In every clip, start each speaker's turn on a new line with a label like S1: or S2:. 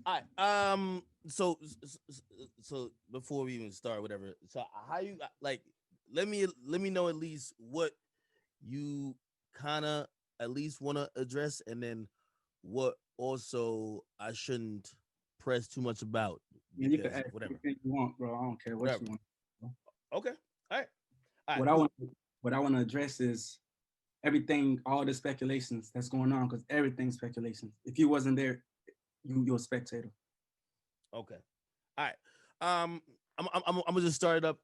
S1: All right. So before we even start, whatever. So how you like? Let me know at least what you kind of at least want to address, and then what also I shouldn't press too much about
S2: Yeah, you can
S1: because
S2: ask
S1: whatever,
S2: anything you want, bro. I don't care what
S1: whatever.
S2: you want. Bro.
S1: Okay. All right. All right.
S2: What I
S1: Cool.
S2: want, what I want to address is everything, all the speculations that's going on, because everything's speculations. If you wasn't there, you're a spectator.
S1: Okay. All right. I'm gonna just start it up.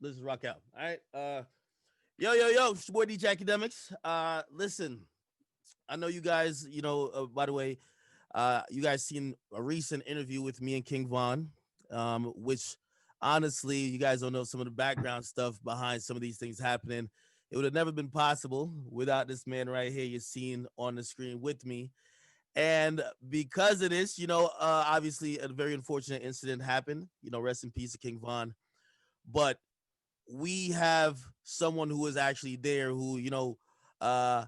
S1: Let's rock out. All right. Yo, it's your boy DJ Academics. Listen, I know you guys. By the way, you guys seen a recent interview with me and King Von, which honestly, you guys don't know some of the background stuff behind some of these things happening. It would have never been possible without this man right here you're seeing on the screen with me. And because of this, obviously a very unfortunate incident happened. Rest in peace to King Von. But we have someone who is actually there who, uh,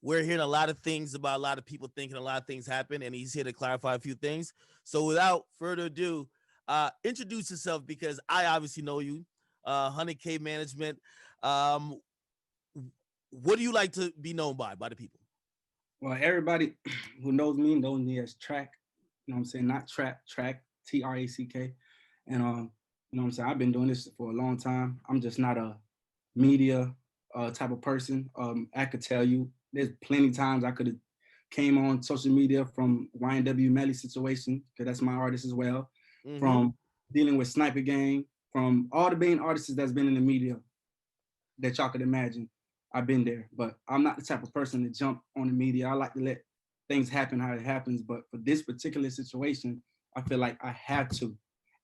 S1: we're hearing a lot of things about a lot of people thinking a lot of things happen, and he's here to clarify a few things. So without further ado, introduce yourself because I obviously know you, 100K Management. Um, what do you like to be known by the people?
S2: Well, everybody who knows me as Track. You know what I'm saying? Not Trap, Track, Track. And you know what I'm saying? I've been doing this for a long time. I'm just not a media type of person. I could tell you there's plenty times I could have came on social media from YNW Melly situation, because that's my artist as well,
S1: Mm-hmm.
S2: from dealing with Sniper Gang, from all the main artists that's been in the media that y'all could imagine. I've been there, but I'm not the type of person to jump on the media. I like to let things happen how it happens. But for this particular situation, I feel like I have to.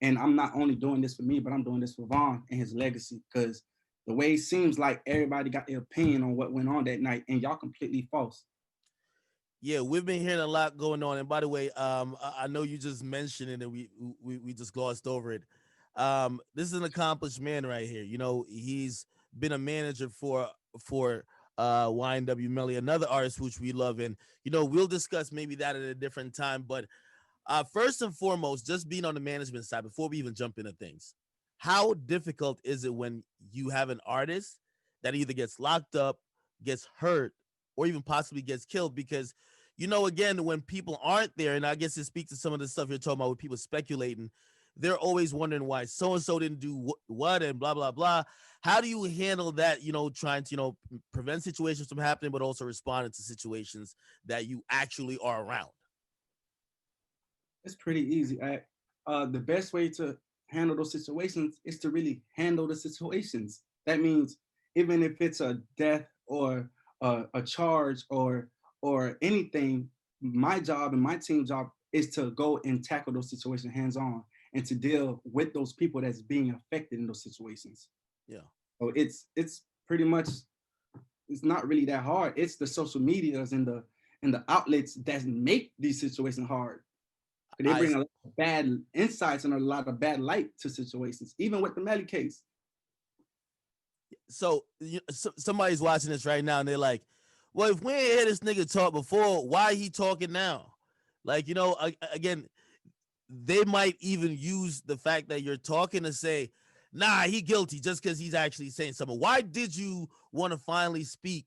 S2: And I'm not only doing this for me, but I'm doing this for Vaughn and his legacy. Because the way it seems like everybody got their opinion on what went on that night, and y'all completely false.
S1: Yeah, we've been hearing a lot going on. And by the way, I know you just mentioned it, and we just glossed over it. This is an accomplished man right here. He's been a manager for YNW Melly, another artist which we love, and we'll discuss maybe that at a different time. But first and foremost, just being on the management side before we even jump into things, how difficult is it when you have an artist that either gets locked up, gets hurt, or even possibly gets killed? Because again, when people aren't there, and I guess it speaks to some of the stuff you're talking about with people speculating, they're always wondering why so and so didn't do what and blah blah blah. How do you handle that? Trying to prevent situations from happening, but also responding to situations that you actually are around.
S2: It's pretty easy. The best way to handle those situations is to really handle the situations. That means even if it's a death or a charge or anything, my job and my team's job is to go and tackle those situations hands on and to deal with those people that's being affected in those situations.
S1: Yeah.
S2: So it's pretty much, it's not really that hard. It's the social medias and the outlets that make these situations hard. They
S1: I
S2: bring a lot of bad insights and a lot of bad light to situations, even with the Melly case.
S1: somebody's watching this right now and they're like, well, if we ain't heard this nigga talk before, why he talking now? Like, again, they might even use the fact that you're talking to say, nah, he guilty just because he's actually saying something. Why did you want to finally speak?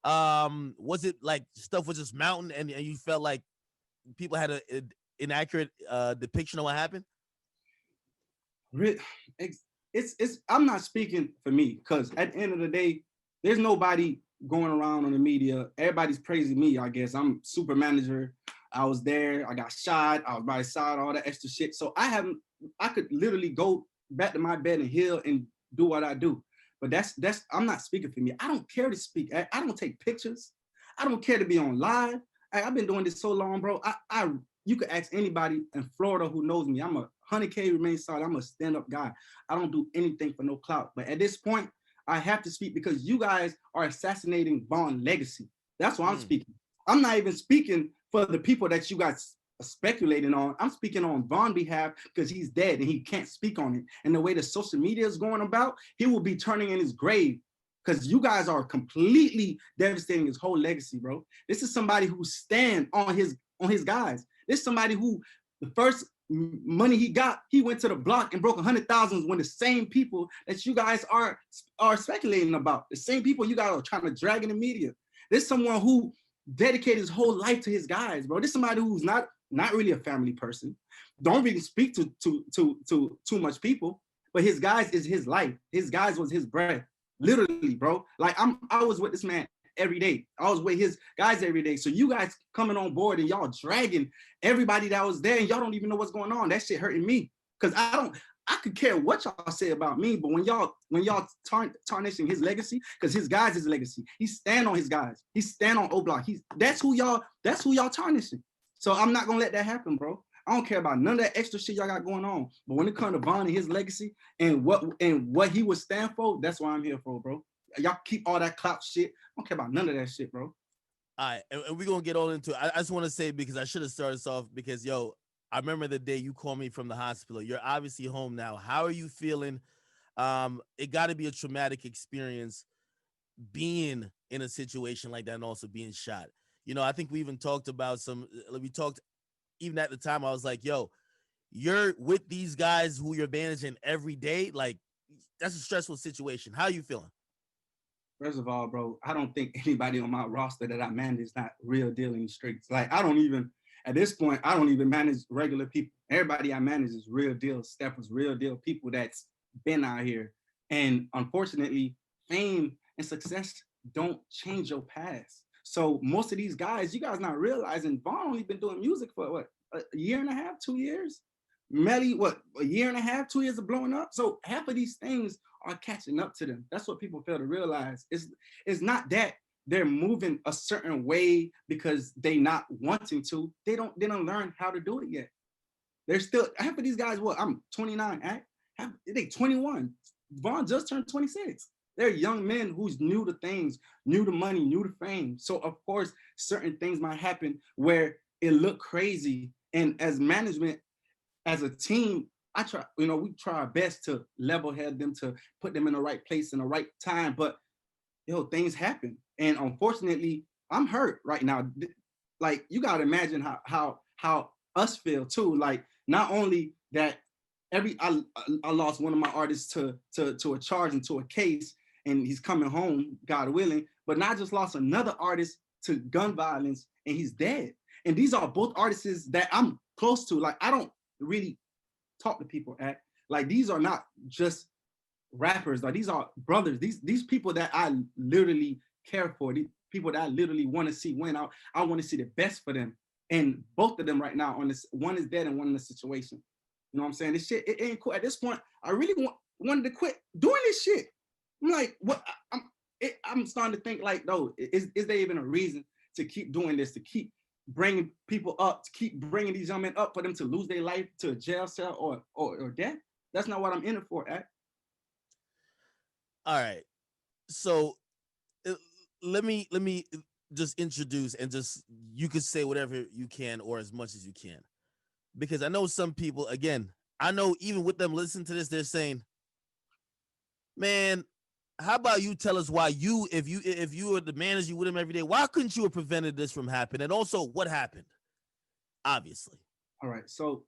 S1: Was it like stuff was just mounting and you felt like people had a inaccurate depiction of what happened?
S2: It's I'm not speaking for me, because at the end of the day, there's nobody going around on the media. Everybody's praising me. I guess I'm super manager. I was there. I got shot. I was by his side. All that extra shit. So I could literally go back to my bed and heal and do what I do. But that's I'm not speaking for me. I don't care to speak. I don't take pictures. I don't care to be on live. I've been doing this so long, bro. I you could ask anybody in Florida who knows me. I'm a 100K remain solid. I'm a stand-up guy. I don't do anything for no clout. But at this point, I have to speak because you guys are assassinating Vaughn legacy. That's why I'm
S1: Mm.
S2: speaking. I'm not even speaking for the people that you guys are speculating on. I'm speaking on Vaughn's behalf because he's dead and he can't speak on it. And the way the social media is going about, he will be turning in his grave because you guys are completely devastating his whole legacy, bro. This is somebody who stand on his guys. This is somebody who The first money he got, he went to the block and broke 100,000 when the same people that you guys are speculating about, the same people you guys are trying to drag in the media. There's someone who dedicated his whole life to his guys, bro. There's somebody who's not really a family person, don't really speak to too much people, but his guys is his life. His guys was his breath, literally, bro. Like I was with this man every day. I was with his guys every day. So you guys coming on board and y'all dragging everybody that was there and y'all don't even know what's going on. That shit hurting me. Cause I could care what y'all say about me, but when y'all tarnishing his legacy, because his guys is legacy. He stand on his guys. He stand on O-Block. That's who y'all tarnishing. So I'm not gonna let that happen, bro. I don't care about none of that extra shit y'all got going on. But when it comes to Von and his legacy and what he would stand for, that's what I'm here for, bro. Y'all keep all that clout shit. I don't care about none of that shit, bro.
S1: All right, and we're gonna get all into it. I just want to say, because I should have started this off, because yo, I remember the day you called me from the hospital. You're obviously home now. How are you feeling? It got to be a traumatic experience being in a situation like that and also being shot. You know, I think we even talked about we talked even at the time. I was like, yo, you're with these guys who you're managing every day. Like, that's a stressful situation. How are you feeling?
S2: First of all, bro, I don't think anybody on my roster that I manage is not real deal in the streets. Like, at this point, I don't even manage regular people. Everybody I manage is real deal. Steph was real deal people that's been out here. And unfortunately, fame and success don't change your past. So most of these guys, you guys not realizing Von only been doing music for what, a year and a half, 2 years? Melly, what, a year and a half, 2 years of blowing up? So half of these things are catching up to them. That's what people fail to realize. It's not that they're moving a certain way because they not wanting to. They don't learn how to do it yet. They're still, half of these guys, what, I'm 29, they 21. Von just turned 26. They're young men who's new to things, new to money, new to fame. So of course, certain things might happen where it look crazy. And as management, as a team, we try our best to level head them, to put them in the right place in the right time. But things happen. And unfortunately, I'm hurt right now. Like, you gotta imagine how us feel too. Like, not only that I lost one of my artists to a charge and to a case, and he's coming home, God willing, but not just lost another artist to gun violence and he's dead. And these are both artists that I'm close to. Like, I don't really talk to people like, these are not just rappers. Like, these are brothers. These people that I literally care for. These people that I literally want to see win. I want to see the best for them. And both of them right now on this, one is dead and one in the situation. You know what I'm saying? This shit, it ain't cool. At this point, I really wanted to quit doing this shit. I'm like, what? I'm starting to think like, no, is there even a reason to keep doing this, to keep bringing people up, to keep bringing these young men up for them to lose their life to a jail cell or death? That's not what I'm in it for,
S1: All right. So let me just introduce, and just, you could say whatever you can or as much as you can, because I know some people, again, I know even with them listening to this, they're saying, man, how about you tell us why if you were the manager with him every day, why couldn't you have prevented this from happening? And also, what happened? Obviously.
S2: All right. So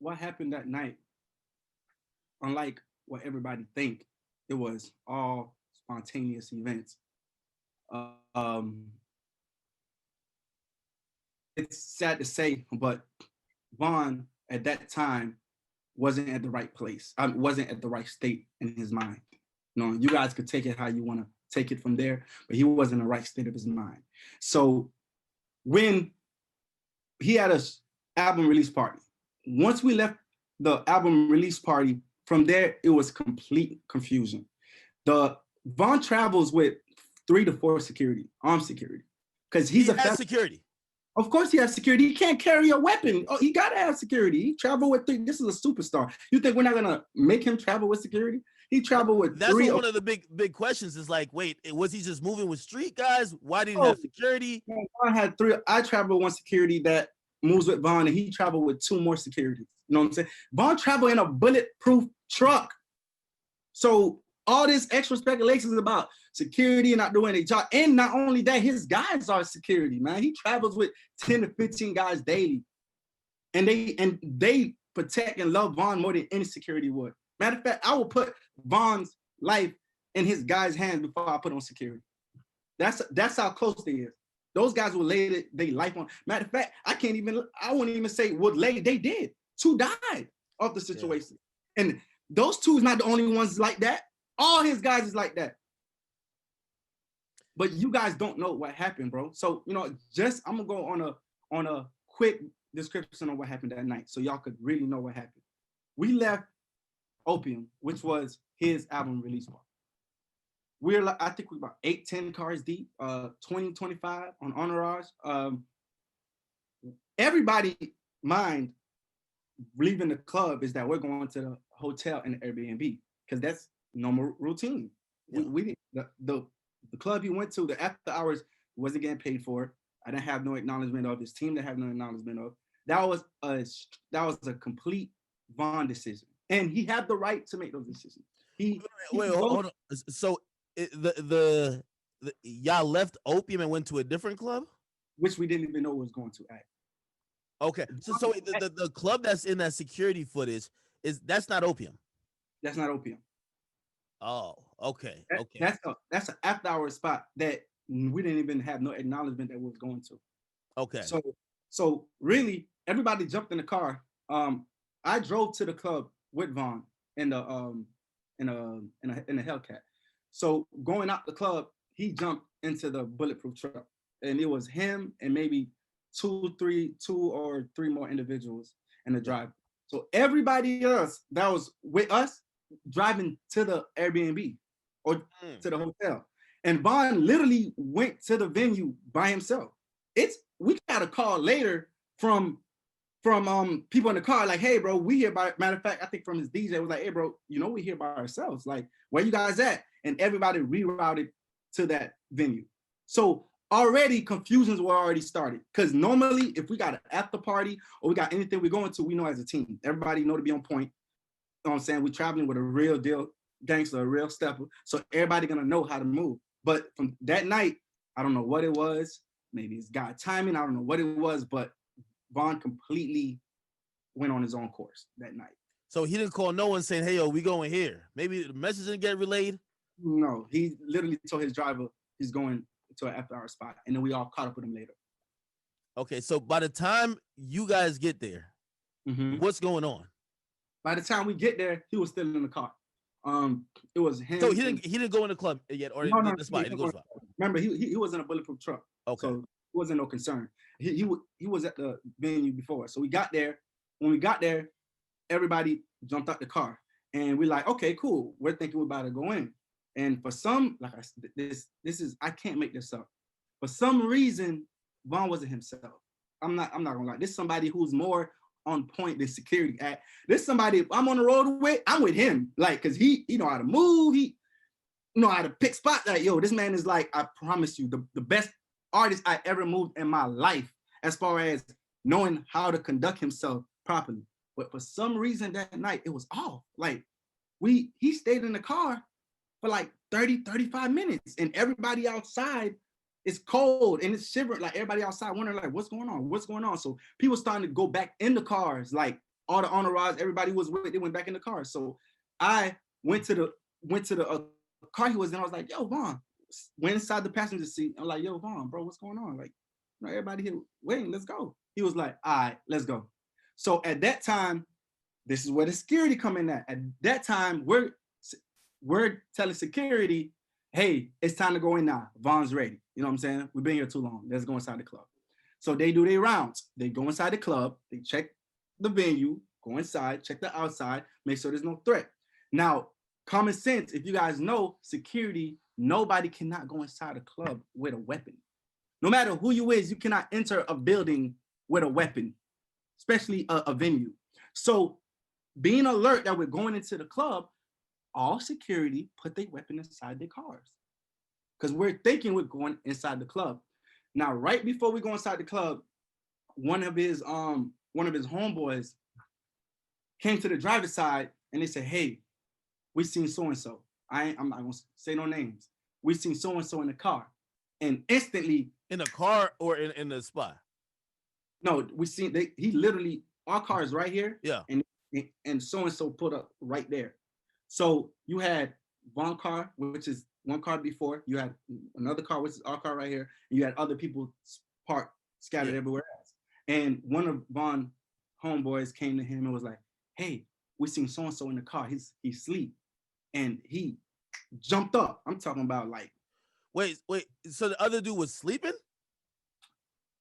S2: what happened that night, unlike what everybody think, it was all spontaneous events. It's sad to say, but Von at that time wasn't at the right place. I wasn't at the right state in his mind. You guys could take it how you want to take it from there, but he wasn't in the right state of his mind. So when he had a album release party, once we left the album release party, from there, it was complete confusion. The Von travels with 3 to 4 armed security, because he has
S1: security.
S2: Of course he has security. He can't carry a weapon. Oh, he gotta have security. He traveled with 3. This is a superstar. You think we're not gonna make him travel with security? He traveled with
S1: That's
S2: 3.
S1: One of the big questions is like, wait, was he just moving with street guys? Why didn't he have security?
S2: Von had 3. I traveled with 1 security that moves with Von, and he traveled with 2 more security. You know what I'm saying? Von traveled in a bulletproof truck. So all this extra speculations about security and not doing a job. And not only that, his guys are security, man. He travels with 10 to 15 guys daily. and they protect and love Vaughn more than any security would. Matter of fact, I will put Vaughn's life in his guys' hands before I put on security. That's how close they is. Those guys will lay their life on. Matter of fact, I wouldn't even say would lay. They did. Two died of the situation. Yeah. And those two is not the only ones like that. All his guys is like that. But you guys don't know what happened, bro. So, just I'm gonna go on a quick description of what happened that night so y'all could really know what happened. We left Opium, which was his album release party. I think we're about 8-10 cars deep, 20-25 on Entourage. Everybody mind leaving the club is that we're going to the hotel and the Airbnb because that's normal routine. Yeah. The club he went to, the after hours, wasn't getting paid for. I didn't have no acknowledgement of. His team didn't have no acknowledgement of. That was a complete Vaughn decision, and he had the right to make those decisions.
S1: Hold on. So y'all left Opium and went to a different club,
S2: which we didn't even know was going to act.
S1: Okay, so the club that's in that security footage that's not Opium.
S2: That's not Opium.
S1: Oh, okay, okay.
S2: That's an after hour spot that we didn't even have no acknowledgement that we was going to.
S1: Okay.
S2: So really, everybody jumped in the car. I drove to the club with Vaughn in a Hellcat. So going out the club, he jumped into the bulletproof truck, and it was him and maybe two or three more individuals in the drive. So everybody else that was with us driving to the Airbnb or to the hotel, and Vaughn literally went to the venue by himself. We got a call later from people in the car, like, hey bro, we here by, matter of fact, I think from his DJ was like, hey bro, we here by ourselves, like, where you guys at? And everybody rerouted to that venue. So already confusions were already started, because normally if we got an after party or we got anything we're going to, we know as a team, everybody know to be on point. You know what I'm saying? We're traveling with a real deal gangster, a real stepper, so everybody gonna know how to move. But from that night, I don't know what it was, maybe it's God timing, I don't know what it was, but Vaughn completely went on his own course that night.
S1: So he didn't call no one saying, hey, yo, we going here. Maybe the message didn't get relayed?
S2: No, he literally told his driver he's going to an after hour spot, and then we all caught up with him later.
S1: Okay, so by the time you guys get there, what's going on?
S2: By the time we get there, he was still in the car. It was him.
S1: So he didn't go in the club yet, or
S2: no,
S1: the spot. He didn't go to the spot.
S2: Remember, he was in a bulletproof truck.
S1: Okay.
S2: So it wasn't no concern. He was at the venue before. So we got there. When we got there, everybody jumped out the car, and we're like, okay, cool. We're thinking we're about to go in. And for some, like this is, I can't make this up. For some reason, Vaughn wasn't himself. I'm not gonna lie. This is somebody who's more on point than security at. This somebody I'm on the road with, I'm with him. Like, cause he know how to move, he know how to pick spots. Like, yo, this man is like, I promise you, the best artist I ever moved in my life as far as knowing how to conduct himself properly. But for some reason that night, it was off. Like, he stayed in the car for like 30-35 minutes, and everybody outside is cold and it's shivering. Like, everybody outside wondering, like, what's going on? So people starting to go back in the cars, like all the entourage, everybody was with, they went back in the car. So I went to the car he was in. I was like, yo, Vaughn. Went inside the passenger seat. I'm like, yo, Vaughn, bro, what's going on? Like, everybody here waiting, let's go. He was like, all right, let's go. So at that time, this is where the security come in at. At that time, we're telling security, hey, it's time to go in now. Vaughn's ready. You know what I'm saying? We've been here too long. Let's go inside the club. So they do their rounds. They go inside the club. They check the venue, go inside, check the outside, make sure there's no threat. Now, common sense, if you guys know, security, nobody cannot go inside a club with a weapon. No matter who you is, you cannot enter a building with a weapon, especially a venue. So being alert that we're going into the club, all security put their weapon inside their cars, because we're thinking we're going inside the club. Now, right before we go inside the club, one of his homeboys came to the driver's side and they said, hey, we seen so-and-so. I'm not gonna say no names. We seen so-and-so in the car. And instantly,
S1: in the car or in the spot?
S2: No, we seen he literally our car is right here,
S1: Yeah.
S2: and so and so put up right there. So you had one car, which is one car before. You had another car, which is our car right here. And you had other people parked scattered
S1: Yeah.
S2: everywhere else. And one of Von homeboys came to him and was like, "Hey, we seen so and so in the car. He's asleep," and he jumped up. I'm talking about like
S1: Wait. So the other dude was sleeping,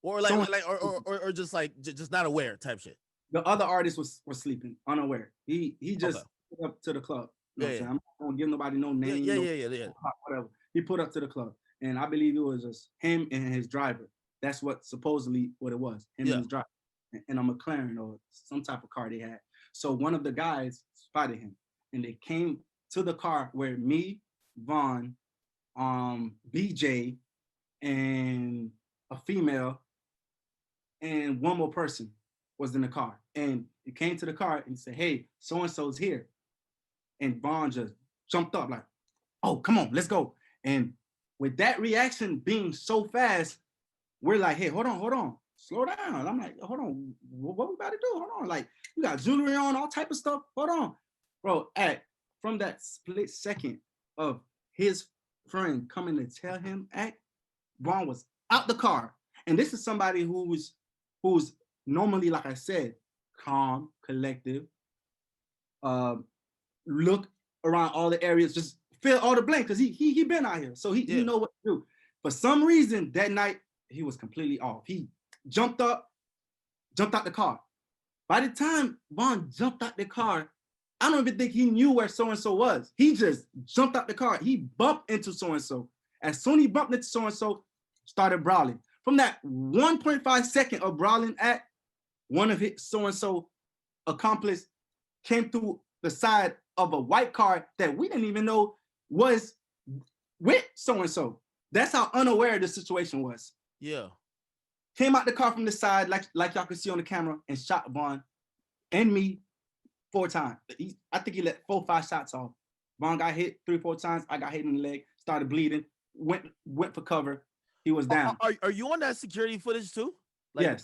S1: or
S2: so
S1: or just like just not aware type shit.
S2: the other artist was sleeping, unaware. He
S1: Okay.
S2: just put up to the club. You know
S1: Yeah.
S2: what I'm
S1: Yeah.
S2: saying? I'm not gonna give nobody no
S1: Yeah.
S2: name,
S1: Yeah.
S2: no
S1: Yeah. Yeah. Yeah.
S2: whatever. He put up to the club, and I believe it was just him and his driver. That's what supposedly what it was. Him and
S1: Yeah.
S2: his driver, and a McLaren or some type of car they had. So one of the guys spotted him, and they came to the car where me, Vaughn, BJ, and a female and one more person was in the car. And he came to the car and said, "Hey, so and so's here." And Vaughn just jumped up like, "Oh, come on, let's go." And with that reaction being so fast, we're like, "Hey, hold on, slow down." I'm like, "Hold on, what we about to do? Hold on, like you got jewelry on, all type of stuff. Hold on, bro." From that split second of his friend coming to tell him, Vaughn was out the car. And this is somebody who's normally, like I said, calm, collective, uh, look around all the areas, just fill all the blanks because he been out here, so he
S1: Yeah.
S2: know what to do. For some reason that night he was completely off. He jumped up, jumped out the car. By the time Vaughn jumped out the car, I don't even think he knew where so and so was. He just jumped out the car. He bumped into so and so. As soon as he bumped into so and so, started brawling. From that 1.5 second of brawling one of his so and so accomplice came through the side of a white car that we didn't even know was with so and so. That's how unaware the situation was.
S1: Yeah.
S2: Came out the car from the side, like y'all can see on the camera, and shot Vaughn and me 4 times. I think he let 4-5 shots off. Vaughn got hit 3-4 times. I got hit in the leg, started bleeding, went for cover. He was down.
S1: Are you on that security footage too? Like,
S2: Yes.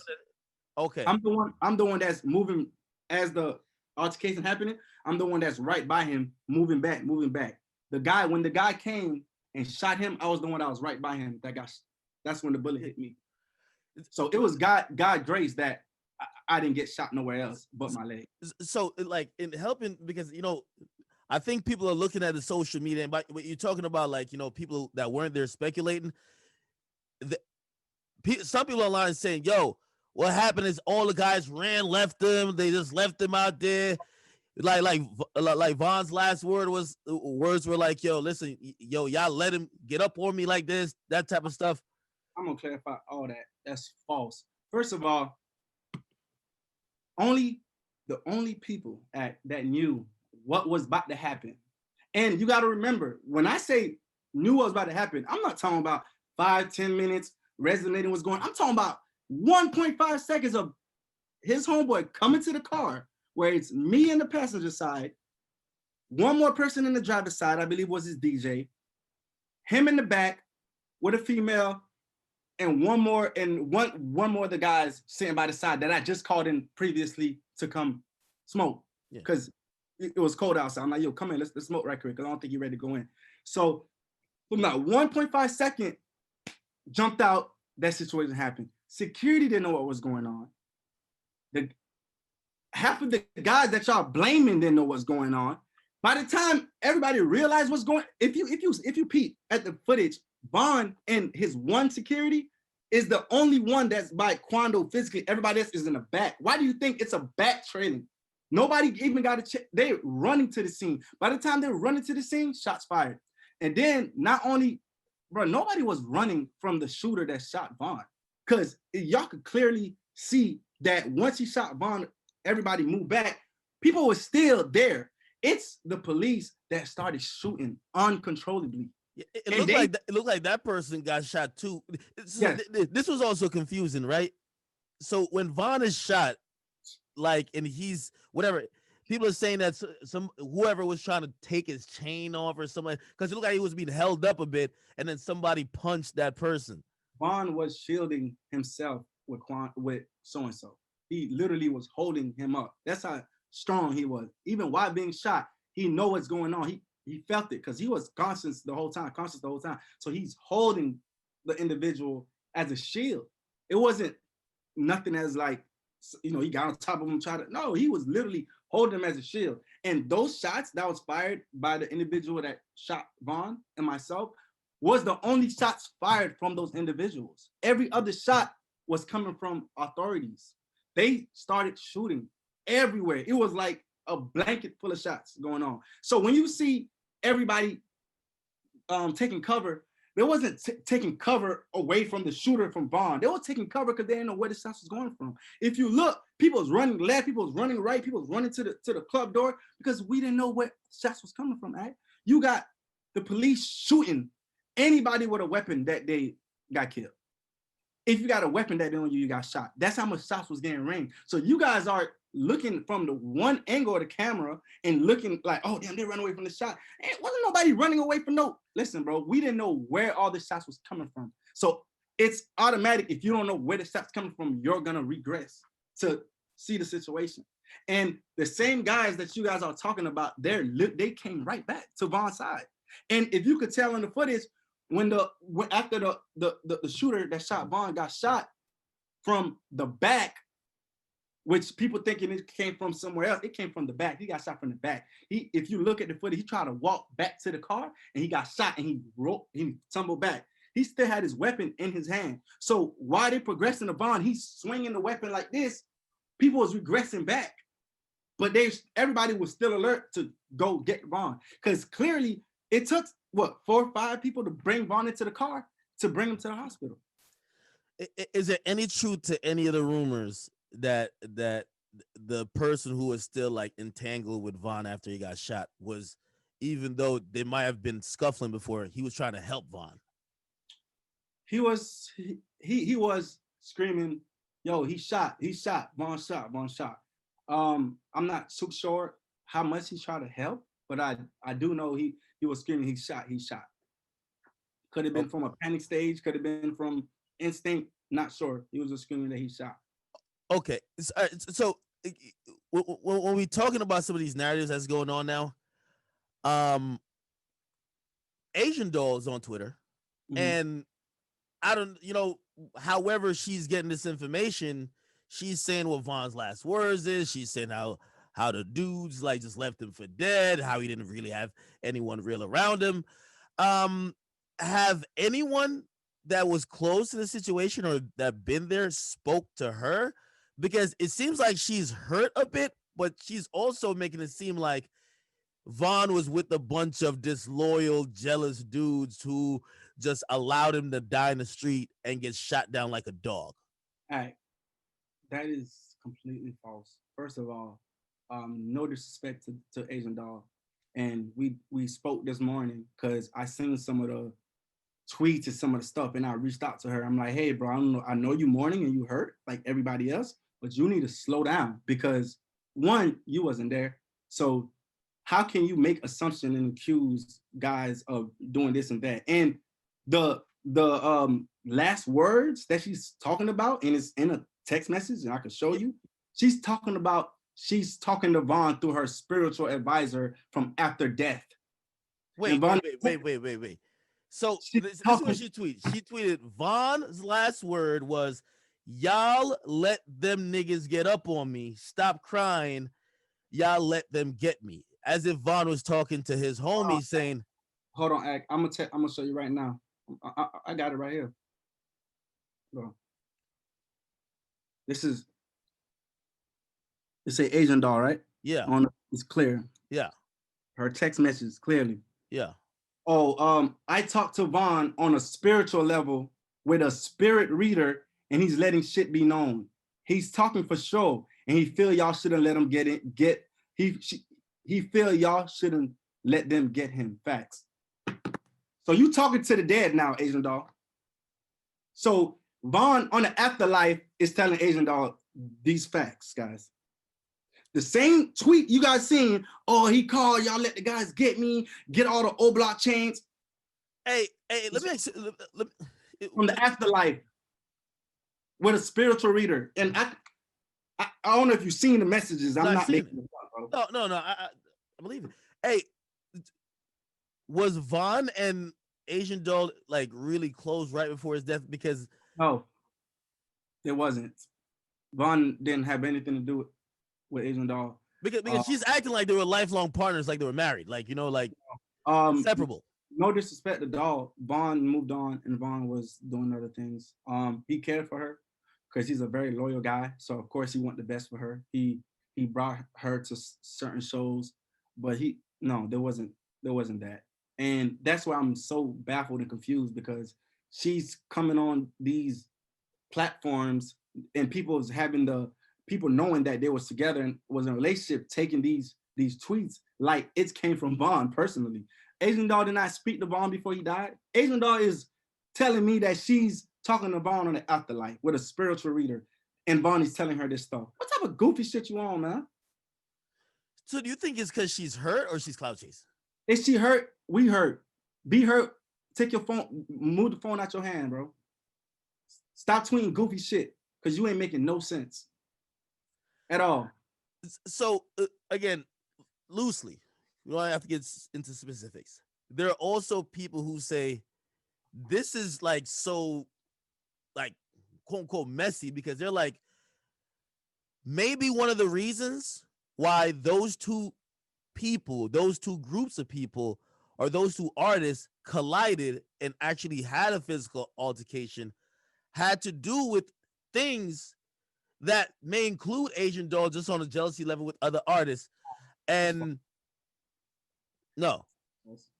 S1: okay.
S2: I'm the one that's moving as the altercation happening. I'm the one that's right by him, moving back. When the guy came and shot him, I was the one that was right by him. That's when the bullet hit me. So it was God grace that I didn't get shot nowhere else but my leg.
S1: So like in helping, because I think people are looking at the social media, and what you're talking about, like, people that weren't there speculating. Some people online saying, "Yo, what happened is all the guys left them. They just left them out there." Like Vaughn's last words were like, "Yo, listen, y'all let him get up on me like this," that type of stuff.
S2: I'm gonna clarify all that. That's false. First of all, the only people that knew what was about to happen. And you got to remember, when I say knew what was about to happen, I'm not talking about 5-10 minutes resonating what's going on. I'm talking about 1.5 seconds of his homeboy coming to the car where it's me in the passenger side, one more person in the driver's side, I believe was his DJ, him in the back with a female, and one more of the guys sitting by the side that I just called in previously to come smoke because it was cold outside. I'm like, "Yo, come in, let's smoke right quick," because I don't think you're ready to go in. So from that 1.5 second jumped out, that situation happened. Security didn't know what was going on. Half of the guys that y'all blaming didn't know what's going on. By the time everybody realized what's going, if you peep at the footage, Vaughn and his one security is the only one that's by Quando physically. Everybody else is in the back. Why do you think it's a back trailing? Nobody even got a check. They're running to the scene. By the time they're running to the scene, shots fired. And then not only, bro, nobody was running from the shooter that shot Vaughn. Because y'all could clearly see that once he shot Vaughn, everybody moved back. People were still there. It's the police that started shooting uncontrollably.
S1: It looked like that person got shot too.
S2: Yes.
S1: This was also confusing, right? So when Vaughn is shot, like, and he's whatever, people are saying that some whoever was trying to take his chain off or something, because it looked like he was being held up a bit, and then somebody punched that person.
S2: Vaughn was shielding himself with so and so. He literally was holding him up. That's how strong he was. Even while being shot, he know what's going on. He felt it because he was conscious the whole time, So he's holding the individual as a shield. It wasn't nothing as like, he got on top of him, no, he was literally holding him as a shield. And those shots that was fired by the individual that shot Vaughn and myself was the only shots fired from those individuals. Every other shot was coming from authorities. They started shooting everywhere. It was like a blanket full of shots going on. So when you see everybody taking cover, they wasn't taking cover away from the shooter from Vaughn. They were taking cover because they didn't know where the shots was going from. If you look, people was running left, people was running right, people was running to the club door because we didn't know where shots was coming from. Right? You got the police shooting anybody with a weapon that they got killed. If you got a weapon that day on you, you got shot. That's how much shots was getting rained. So you guys are looking from the one angle of the camera and looking like, oh, damn, they run away from the shot. And wasn't nobody running away from no. Listen, bro, we didn't know where all the shots was coming from. So it's automatic. If you don't know where the shots coming from, you're going to regress to see the situation. And the same guys that you guys are talking about, they came right back to Vaughn's side. And if you could tell in the footage, after the shooter that shot Vaughn got shot from the back, which people thinking it came from somewhere else, it came from the back. He got shot from the back. If you look at the footage, he tried to walk back to the car and he got shot and he tumbled back. He still had his weapon in his hand. So while they progressing to Vaughn, he's swinging the weapon like this. People was regressing back, but everybody was still alert to go get Vaughn because clearly it took 4 or 5 people to bring Vaughn into the car to bring him to the hospital.
S1: Is there any truth to any of the rumors that the person who was still like entangled with Vaughn after he got shot was, even though they might have been scuffling before, he was trying to help Vaughn?
S2: He was screaming, yo, he shot, Vaughn shot. I'm not too sure how much he tried to help, but I do know he was screaming, he shot. Could have been from a panic stage, could have been from instinct, not sure. He was just screaming that he shot.
S1: Okay, so when we talking about some of these narratives that's going on now, Asian Doll is on Twitter, and I don't, however she's getting this information, she's saying what Vaughn's last words is. She's saying how the dudes like just left him for dead, how he didn't really have anyone real around him. Have anyone that was close to the situation or that been there spoke to her? Because it seems like she's hurt a bit, but she's also making it seem like Vaughn was with a bunch of disloyal, jealous dudes who just allowed him to die in the street and get shot down like a dog.
S2: All right. That is completely false. First of all, no disrespect to Asian Doll. And we spoke this morning because I seen some of the tweets and some of the stuff, and I reached out to her. I'm like, hey, bro, I know you mourning and you hurt like everybody else, but you need to slow down because one, you wasn't there. So how can you make assumption and accuse guys of doing this and that? And the last words that she's talking about, and it's in a text message, and I can show you, she's talking to Vaughn through her spiritual advisor from after death.
S1: Wait. So this is what she tweeted. She tweeted, Vaughn's last word was, y'all let them niggas get up on me. Stop crying. Y'all let them get me. As if Vaughn was talking to his homie saying,
S2: hold on, Ak, I'm gonna show you right now. I got it right here. Bro. This is, it's a Asian Doll, right?
S1: Yeah.
S2: It's clear.
S1: Yeah.
S2: Her text message clearly.
S1: Yeah.
S2: Oh, I talked to Vaughn on a spiritual level with a spirit reader, and he's letting shit be known. He's talking for sure, and he feel y'all shouldn't let him he feel y'all shouldn't let them get him. Facts. So you talking to the dead now, Asian Doll. So Vaughn on the afterlife is telling Asian Doll these facts, guys. The same tweet you guys seen, oh, he called, y'all let the guys get me, get all the O-block chains.
S1: Hey, let me
S2: from the afterlife with a spiritual reader. And I don't know if you've seen the messages.
S1: No,
S2: I'm
S1: I've
S2: not
S1: seen
S2: making
S1: it.
S2: it up, bro.
S1: No. I believe it. Hey, was Vaughn and Asian Doll like really close right before his death? Because
S2: No, it wasn't. Vaughn didn't have anything to do with Asian Doll.
S1: because
S2: Uh,
S1: she's acting like they were lifelong partners, like they were married, like like
S2: um,
S1: inseparable.
S2: no disrespect to Doll. Vaughn moved on, and Vaughn was doing other things. He cared for her because he's a very loyal guy. So of course he wanted the best for her. He brought her to certain shows, but he no, there wasn't that, and that's why I'm so baffled and confused because she's coming on these platforms and people's having the people knowing that they was together and was in a relationship taking these tweets like it came from Vaughn personally. Asian Doll did not speak to Vaughn before he died. Asian Doll is telling me that she's talking to Vaughn on the afterlife with a spiritual reader, and Vaughn is telling her this stuff. What type of goofy shit you on, man?
S1: So do you think it's because she's hurt or she's clout chasing?
S2: Is she hurt? We hurt. Be hurt. Take your phone, move the phone out your hand, bro. Stop tweeting goofy shit because you ain't making no sense at all.
S1: So again, loosely, we don't have to get into specifics. There are also people who say this is like so like quote unquote messy because they're like maybe one of the reasons why those two people, those two groups of people, or those two artists collided and actually had a physical altercation had to do with things that may include Asian Doll just on a jealousy level with other artists. And no,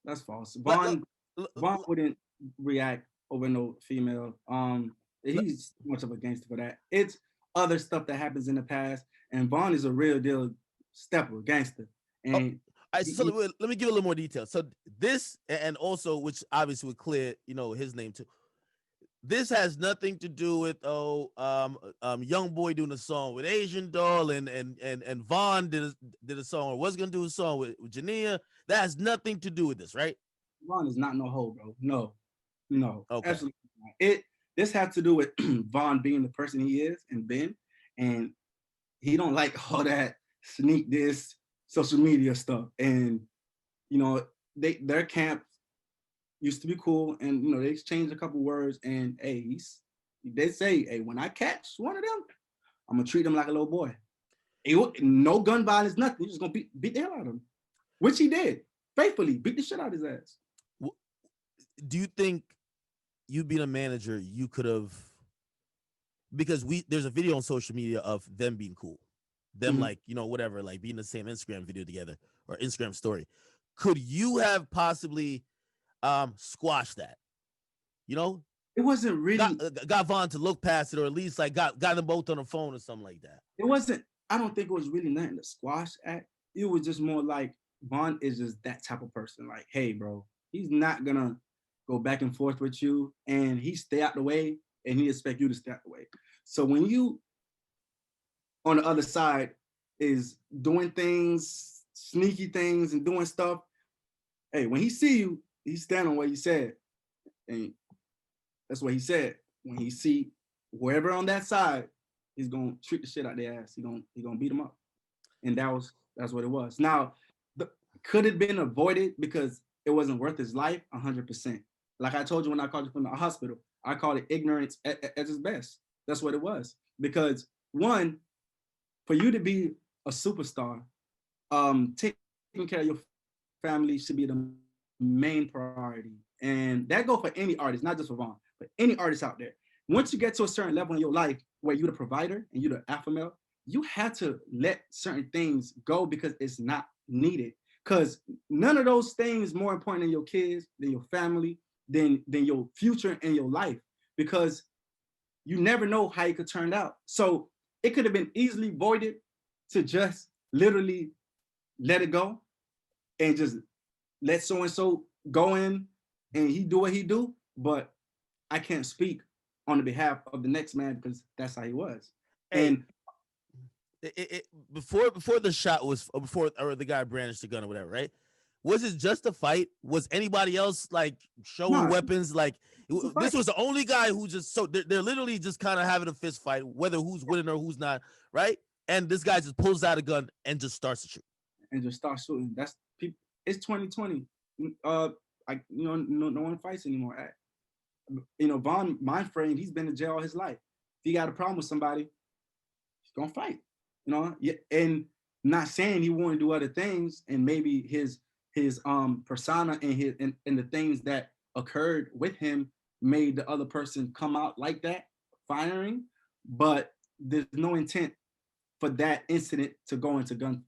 S2: That's false.
S1: let,
S2: Vaughn wouldn't react over no female.
S1: let,
S2: He's too much of a gangster for that. It's other stuff that happens in the past, and Vaughn is a real deal stepper, gangster.
S1: oh,
S2: And
S1: so let me give a little more detail. So this, and also, which obviously would clear, his name too. This has nothing to do with young boy doing a song with Asian Doll and Vaughn did a song or was gonna do a song with Jania. That has nothing to do with this, right?
S2: Vaughn is not no hoe, bro. No,
S1: Okay.
S2: absolutely not. This has to do with Vaughn being the person he is and been, and he don't like all that sneak this social media stuff. And their camp used to be cool, and they exchanged a couple words. And hey, they say, hey, when I catch one of them, I'm gonna treat them like a little boy. No gun violence, nothing. He's just gonna beat the hell out of him, which he did faithfully. Beat the shit out of his ass.
S1: Do you think you being a manager, you could have, because there's a video on social media of them being cool, them like whatever, like being the same Instagram video together or Instagram story. Could you have possibly squashed that?
S2: It wasn't really.
S1: Got Vaughn to look past it, or at least like got them both on the phone or something like that.
S2: It wasn't. I don't think it was really nothing to squash at. It was just more like Vaughn is just that type of person. Like, hey, bro, he's not gonna go back and forth with you, and he stay out the way, and he expect you to stay out the way. So when you on the other side is doing things, sneaky things, and doing stuff, hey, when he see you, he's standing on what he said, and that's what he said. When he see whoever on that side, he's gonna treat the shit out their ass. He gonna beat them up, and that's what it was. Now, could it been avoided because it wasn't worth his life? 100%. Like I told you when I called you from the hospital, I called it ignorance at its best. That's what it was. Because one, for you to be a superstar, taking care of your family should be the main priority, and that go for any artist, not just for Vaughn, but any artist out there. Once you get to a certain level in your life where you're the provider and you're the alpha male, you have to let certain things go because it's not needed. Because none of those things more important than your kids, than your family, than your future and your life. Because you never know how it could turn out. So it could have been easily voided to just literally let it go and just let so and so go in and he do what he do. But I can't speak on the behalf of the next man because that's how he was.
S1: Hey,
S2: and
S1: before the shot was before or the guy brandished the gun or whatever, right? Was it just a fight? Was anybody else like showing weapons? Like this was the only guy who just they're literally just kind of having a fist fight, whether who's winning or who's not, right? and this guy just pulls out a gun and just starts to shoot.
S2: and just start shooting. That's people. It's 2020. I no one fights anymore. Von, my friend, he's been in jail all his life. If he got a problem with somebody, he's gonna fight. Yeah, and not saying he won't do other things, and maybe his persona and and the things that occurred with him made the other person come out like that, firing. But there's no intent for that incident to go into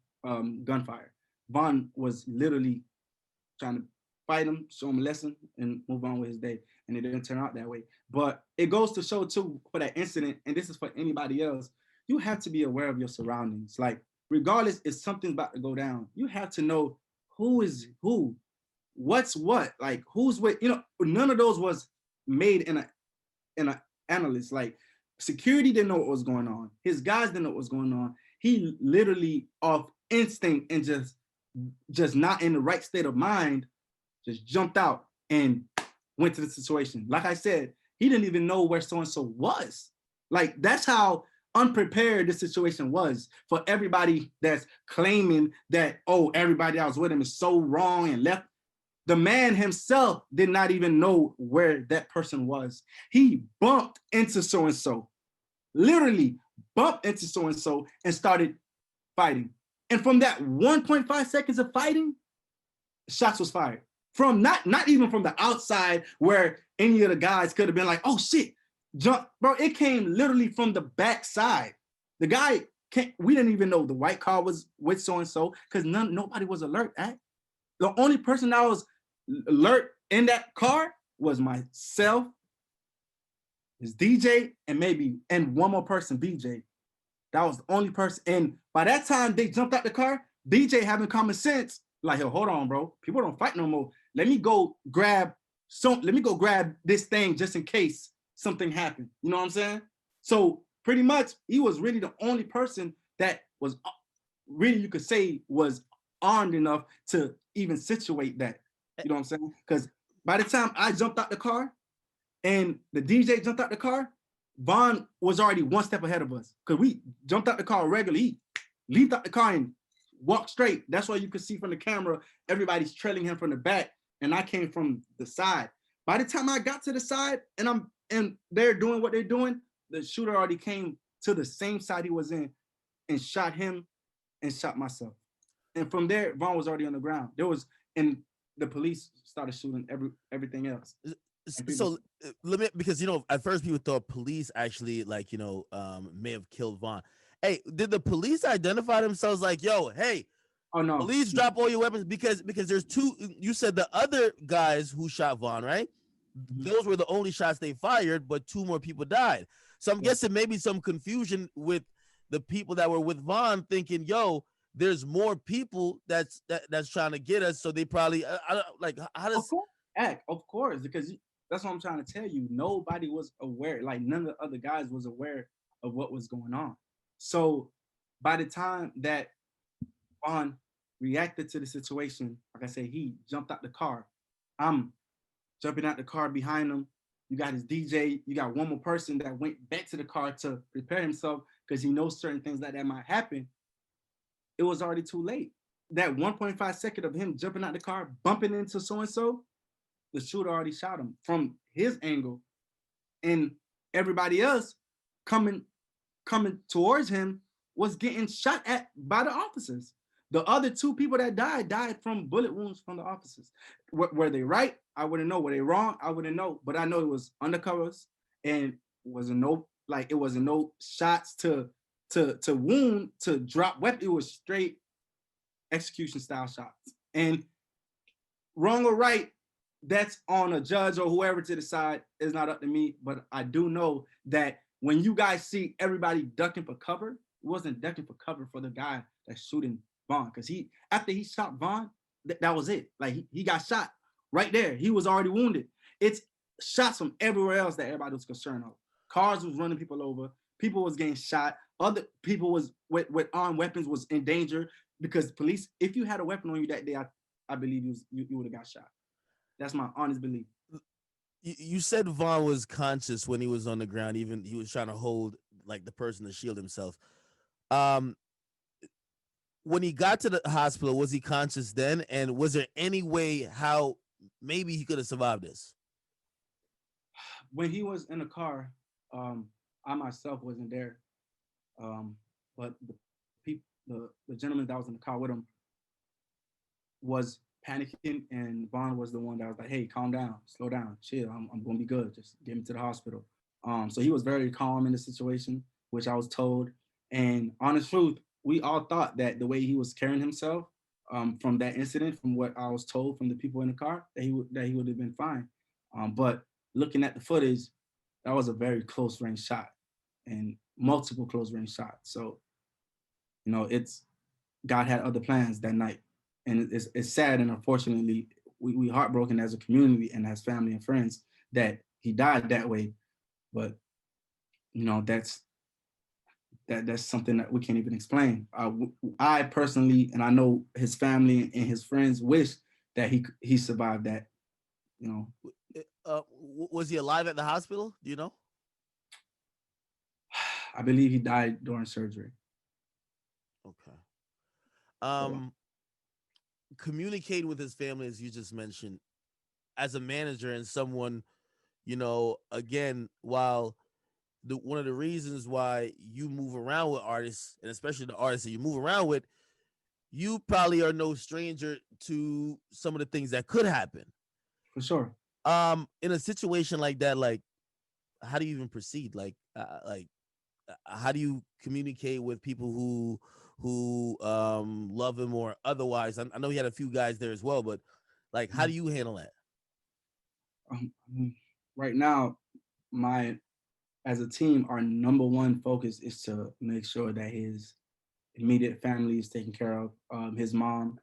S2: gunfire. Von was literally trying to fight him, show him a lesson, and move on with his day. And it didn't turn out that way. But it goes to show too, for that incident, and this is for anybody else, you have to be aware of your surroundings. Like, regardless if something's about to go down, you have to know who is who, what's what, like who's what. None of those was made in a analyst. Like, security didn't know what was going on. His guys didn't know what was going on. He literally off instinct and just not in the right state of mind, just jumped out and went to the situation. Like I said, he didn't even know where so-and-so was. Like, that's how unprepared the situation was for everybody that's claiming that, oh, everybody that was with him is so wrong and left. The man himself did not even know where that person was. He bumped into so-and-so, literally bumped into so-and-so and started fighting. And from that 1.5 seconds of fighting, shots was fired. From not even from the outside where any of the guys could have been like, oh shit, jump, bro. It came literally from the backside. The guy we didn't even know the white car was with so-and-so because nobody was alert at. The only person that was alert in that car was myself, his DJ, and one more person, BJ. That was the only person. And by that time they jumped out the car, BJ having common sense, like, yo, hold on, bro. People don't fight no more. Let me go grab this thing just in case something happened. You know what I'm saying? So pretty much he was really the only person that was really, you could say, was armed enough to even situate that. You know what I'm saying? Because by the time I jumped out the car and the DJ jumped out the car, Von was already one step ahead of us. Because we jumped out the car regularly. He leaped out the car and walked straight. That's why you could see from the camera, everybody's trailing him from the back. And I came from the side. By the time I got to the side and they're doing what they're doing, the shooter already came to the same side he was in and shot him and shot myself. And from there, Von was already on the ground. And the police started shooting everything else.
S1: So let me, because at first people thought police actually may have killed Von. Hey, did the police identify themselves like, yo, hey,
S2: oh no,
S1: police, drop all your weapons? Because there's two. You said the other guys who shot Von, right? Mm-hmm. Those were the only shots they fired, but two more people died. So I'm guessing maybe some confusion with the people that were with Von, thinking, yo, there's more people that's trying to get us. So they probably how does
S2: of course, because that's what I'm trying to tell you. Nobody was aware, like none of the other guys was aware of what was going on. So by the time that Von reacted to the situation, like I said, he jumped out the car. I'm jumping out the car behind him. You got his DJ. You got one more person that went back to the car to prepare himself because he knows certain things that might happen. It was already too late. That 1.5 second of him jumping out the car, bumping into so-and-so, the shooter already shot him from his angle. And everybody else coming towards him was getting shot at by the officers. The other two people that died from bullet wounds from the officers. Were they right? I wouldn't know. Were they wrong? I wouldn't know. But I know it was undercovers and it wasn't no shots to wound, to drop weapon. It was straight execution style shots. And wrong or right, that's on a judge or whoever to decide. Is not up to me. But I do know that when you guys see everybody ducking for cover, it wasn't ducking for cover for the guy that's shooting Von. Because after he shot Von, that was it. Like he got shot right there. He was already wounded. It's shots from everywhere else that everybody was concerned of. Cars was running people over. People was getting shot. Other people was with armed weapons was in danger because police, if you had a weapon on you that day, I believe you would have got shot. That's my honest belief.
S1: You said Von was conscious when he was on the ground. Even he was trying to hold like the person to shield himself. Um, when he got to the hospital, was he conscious then? And was there any way how maybe he could have survived this?
S2: When he was in the car, um, I myself wasn't there, but the gentleman that was in the car with him was panicking, and Vaughn was the one that was like, "Hey, calm down, slow down, chill. I'm gonna be good. Just get me to the hospital." So he was very calm in the situation, which I was told. And honest truth, we all thought that the way he was carrying himself, from that incident, from what I was told from the people in the car, that he would have been fine. But looking at the footage, that was a very close range shot and multiple close range shots. So it's God had other plans that night, and it's sad, and unfortunately, we heartbroken as a community and as family and friends that he died that way. But that's that's something that we can't even explain. I personally, and I know his family and his friends, wish that he survived that. You know,
S1: Was he alive at the hospital? Do you know?
S2: I believe he died during surgery.
S1: Okay.
S2: So
S1: Um, communicate with his family, as you just mentioned, as a manager and someone, again, while one of the reasons why you move around with artists, and especially the artists that you move around with, you probably are no stranger to some of the things that could happen.
S2: for sure.
S1: In a situation like that, like, how do you even proceed? How do you communicate with people who love him or otherwise? I know he had a few guys there as well, but like, how do you handle that?
S2: Right now, my as a team, our number one focus is to make sure that his immediate family is taken care of. His mom,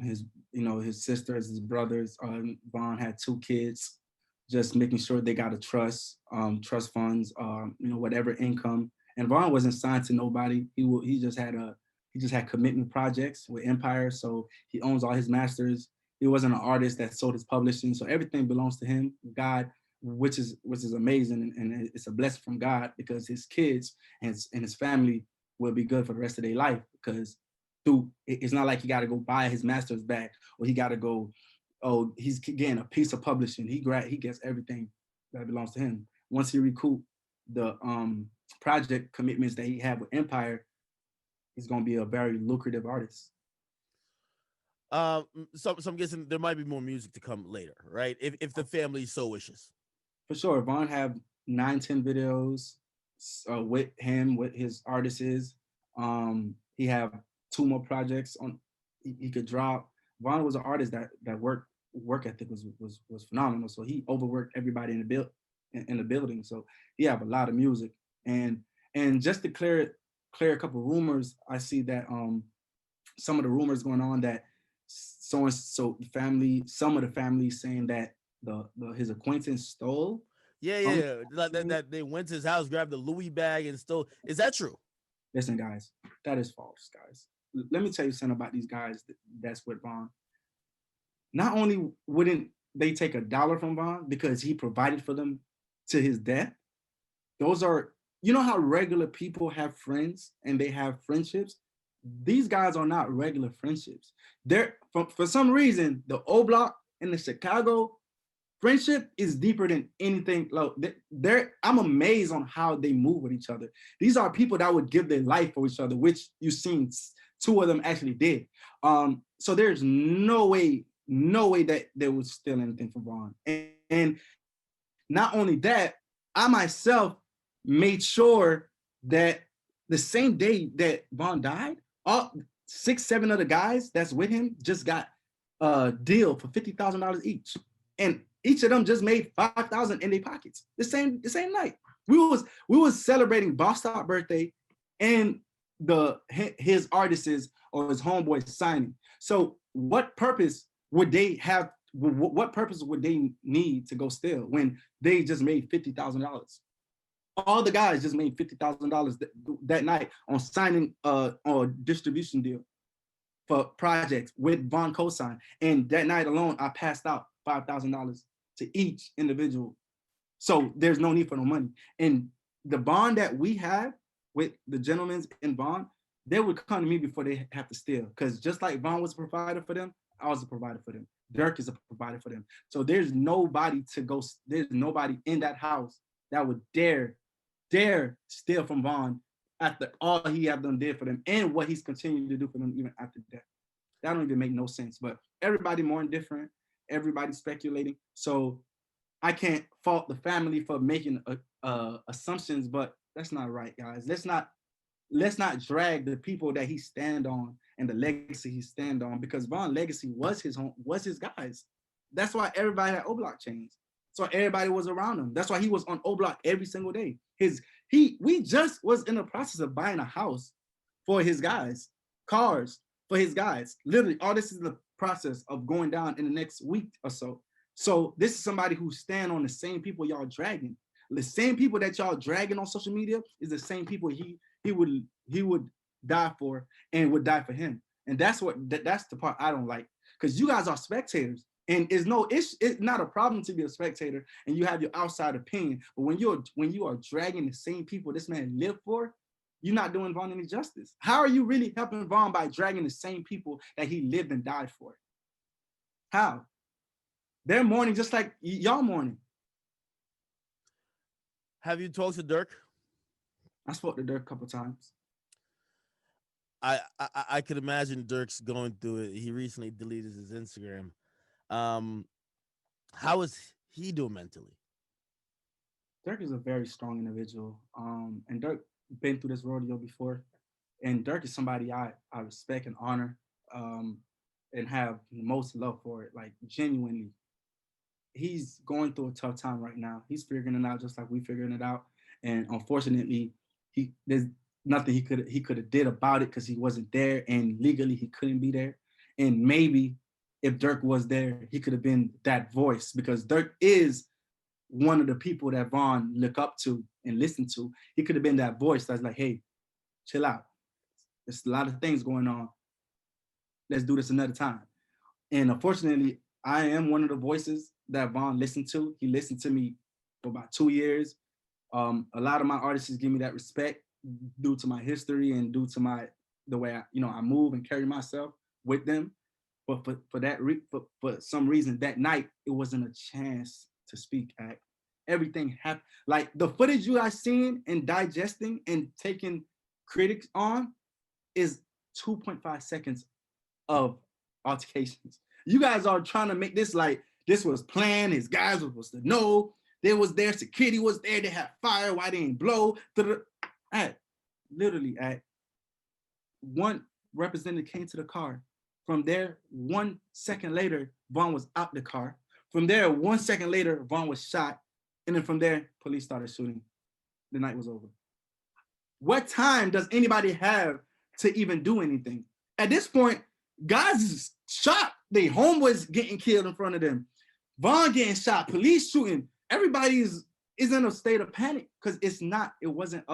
S2: his his sisters, his brothers. Vaughn had two kids. Just making sure they got a trust funds, whatever income. And Vaughn wasn't signed to nobody. He just had commitment projects with Empire, so he owns all his masters. He wasn't an artist that sold his publishing, so everything belongs to him. God, which is amazing, and it's a blessing from God because his kids and his family will be good for the rest of their life because it's not like he got to go buy his master's back or he got to go, oh, he's getting a piece of publishing. He gets everything that belongs to him. Once he recoup the project commitments that he had with Empire, he's gonna be a very lucrative artist.
S1: So I'm guessing there might be more music to come later, right? If the family so wishes.
S2: For sure. Vaughn have 9-10 videos with him, with his artists. He have two more projects on he could drop. Vaughn was an artist that work ethic was phenomenal. So he overworked everybody in the building. So he have a lot of music. And just to clear a couple of rumors, I see that some of the rumors going on that so and so family, some of the family saying that the his acquaintance stole
S1: Yeah,
S2: from.
S1: yeah. Like that they went to his house, grabbed the Louis bag, and stole. Is that true?
S2: Listen, guys, that is false, guys. Let me tell you something about these guys that's with Vaughn. Not only wouldn't they take $1 from Vaughn because he provided for them to his death, those are, how regular people have friends and they have friendships. These guys are not regular friendships. They're for some reason the O Block and the Chicago friendship is deeper than anything. Like, I'm amazed on how they move with each other. These are people that would give their life for each other, which you've seen two of them actually did. So there's no way that they would steal anything from Vaughn. And not only that, I myself made sure that the same day that Vaughn died, all 6-7 other guys that's with him just got a deal for $50,000 each, and each of them just made 5,000 in their pockets the same night. We was celebrating Bostop's birthday and his artists or his homeboys signing. So what purpose would they have? What purpose would they need to go steal when they just made $50,000? All the guys just made $50,000 that night on signing a distribution deal for projects with Von Cosign. And that night alone, I passed out $5,000 to each individual. So there's no need for no money. And the bond that we have with the gentlemen in Vaughn, they would come to me before they have to steal. Because just like Vaughn was a provider for them, I was a provider for them. Dirk is a provider for them. So there's nobody in that house that would dare steal from Vaughn after all he have done did for them and what he's continuing to do for them even after death. That don't even make no sense. But everybody more indifferent, everybody speculating. So I can't fault the family for making assumptions, but that's not right, guys. Let's not drag the people that he stand on and the legacy he stand on, because Von legacy was his home, was his guys. That's why everybody had O Block chains. So everybody was around him. That's why he was on O Block every single day. We just was in the process of buying a house for his guys, cars for his guys. Literally, all this is the process of going down in the next week or so. So this is somebody who stand on the same people y'all dragging. The same people that y'all dragging on social media is the same people he would die for and would die for him. And that's the part I don't like, because you guys are spectators, and it's not a problem to be a spectator and you have your outside opinion. But when you are dragging the same people this man lived for, you're not doing Vaughn any justice. How are you really helping Vaughn by dragging the same people that he lived and died for? How? They're mourning just like y'all mourning.
S1: Have you talked to Dirk?
S2: I spoke to Dirk a couple times.
S1: I could imagine Dirk's going through it. He recently deleted his Instagram. Um, how is he doing mentally?
S2: Dirk is a very strong individual. And Dirk been through this rodeo before. And Dirk is somebody I respect and honor, and have the most love for it. Like, genuinely, he's going through a tough time right now. He's figuring it out just like we figuring it out. And unfortunately, there's nothing he could have did about it because he wasn't there, and legally he couldn't be there. And maybe if Dirk was there, he could have been that voice, because Dirk is one of the people that Vaughn look up to and listen to. He could have been that voice that's like, hey, chill out. There's a lot of things going on. Let's do this another time. And unfortunately, I am one of the voices that Vaughn listened to. He listened to me for about 2 years. A lot of my artists give me that respect due to my history and due to the way I move and carry myself with them. But for some reason that night it wasn't a chance to speak. Everything happened. Like, the footage you guys seen and digesting and taking critics on is 2.5 seconds of altercations. You guys are trying to make this like this was planned. His guys were supposed to know. There was there. Security was there. They had fire. Why they didn't blow? Literally, one representative came to the car. From there, 1 second later, Vaughn was out the car. From there, 1 second later, Vaughn was shot. And then from there, police started shooting. The night was over. What time does anybody have to even do anything? At this point, guys is shot. They homeboys getting killed in front of them. Vaughn getting shot. Police shooting. Everybody is in a state of panic because it wasn't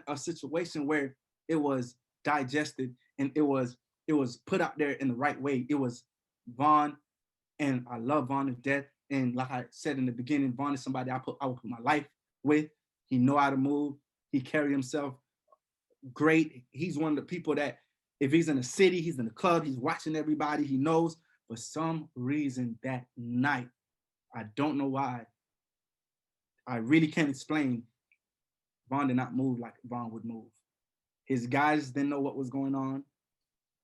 S2: a situation where it was digested and it was put out there in the right way. It was Vaughn, and I love Vaughn to death. And like I said in the beginning, Vaughn is somebody I would put my life with. He know how to move. He carry himself great. He's one of the people that if he's in the city, he's in the club, he's watching everybody, he knows. For some reason that night, I don't know why, I really can't explain, Vaughn did not move like Vaughn would move. His guys didn't know what was going on.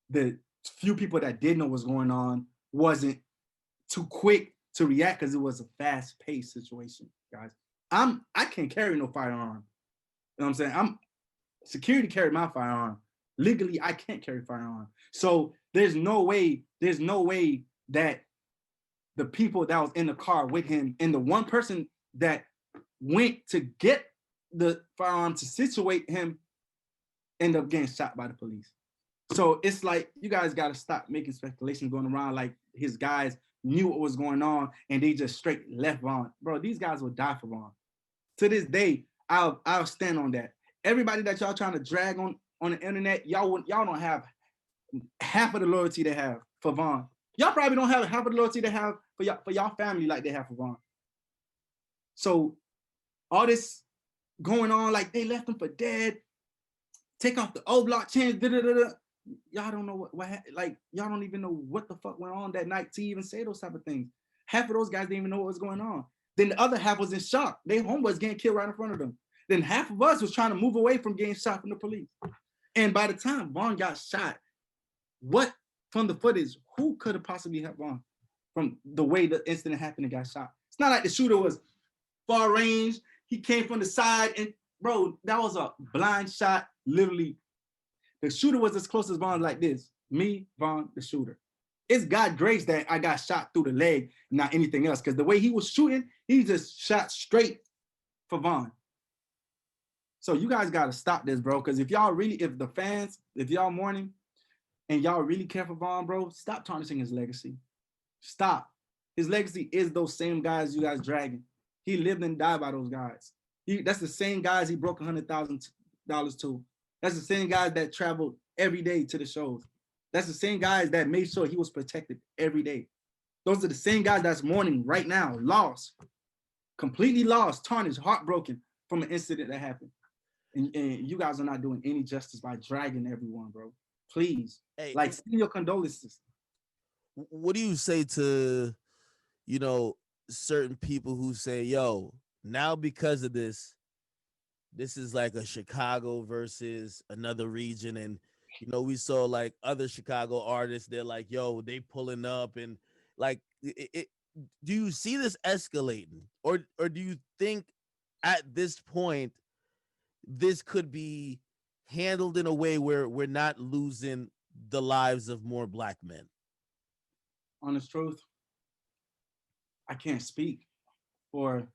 S2: The few people that did know what's going on wasn't too quick to react because it was a fast-paced situation, guys. I can't carry no firearm. You know what I'm saying? Security carried my firearm. Legally, I can't carry firearm. So there's no way that the people that was in the car with him and the one person that went to get the firearm to situate him ended up getting shot by the police. So it's like, you guys got to stop making speculations going around like his guys knew what was going on and they just straight left Vaughn. Bro, these guys will die for Vaughn. To this day, I'll stand on that. Everybody that y'all trying to drag on the internet, y'all don't have half of the loyalty they have for Vaughn. Y'all probably don't have half of the loyalty they have for y'all family like they have for Vaughn. So all this going on, like they left him for dead. take off the old block chains. Da, da, da, da. Y'all don't know like y'all don't even know what the fuck went on that night to even say those type of things. Half of those guys didn't even know what was going on. Then the other half was in shock. Their homeboys getting killed right in front of them. Then half of us was trying to move away from getting shot from the police. And by the time Vaughn got shot, what from the footage, who could have possibly have Vaughn from the way the incident happened and got shot? It's not like the shooter was far range. He came from the side and bro, that was a blind shot. Literally, the shooter was as close as Vaughn like this. Me, Vaughn, the shooter. It's God grace that I got shot through the leg, not anything else. Because the way he was shooting, he just shot straight for Vaughn. So you guys got to stop this, bro. Because if y'all really, if the fans, if y'all mourning and y'all really care for Vaughn, bro, stop tarnishing his legacy. Stop. His legacy is those same guys you guys dragging. He lived and died by those guys. That's the same guys he broke $100,000 to. That's the same guys that traveled every day to the shows. That's the same guys that made sure he was protected every day. Those are the same guys that's mourning right now, lost, completely lost, tarnished, heartbroken from an incident that happened. And you guys are not doing any justice by dragging everyone, bro. Please,
S1: Hey,
S2: like, send your condolences.
S1: what do you say to, you know, certain people who say, yo, now because of this is like a Chicago versus another region. And, you know, we saw like other Chicago artists, they're like, yo, they pulling up and like, do you see this escalating? Or do you think at this point, this could be handled in a way where we're not losing the lives of more black men?
S2: Honest truth, I can't speak for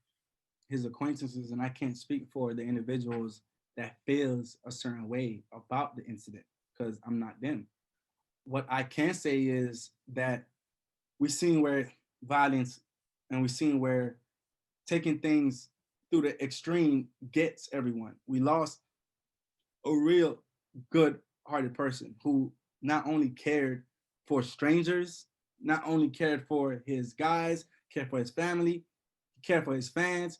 S2: his acquaintances and I can't speak for the individuals that feels a certain way about the incident because I'm not them. What I can say is that we've seen where violence and we've seen where taking things through the extreme gets everyone. We lost a real good hearted person who not only cared for strangers, not only cared for his guys, cared for his family, cared for his fans.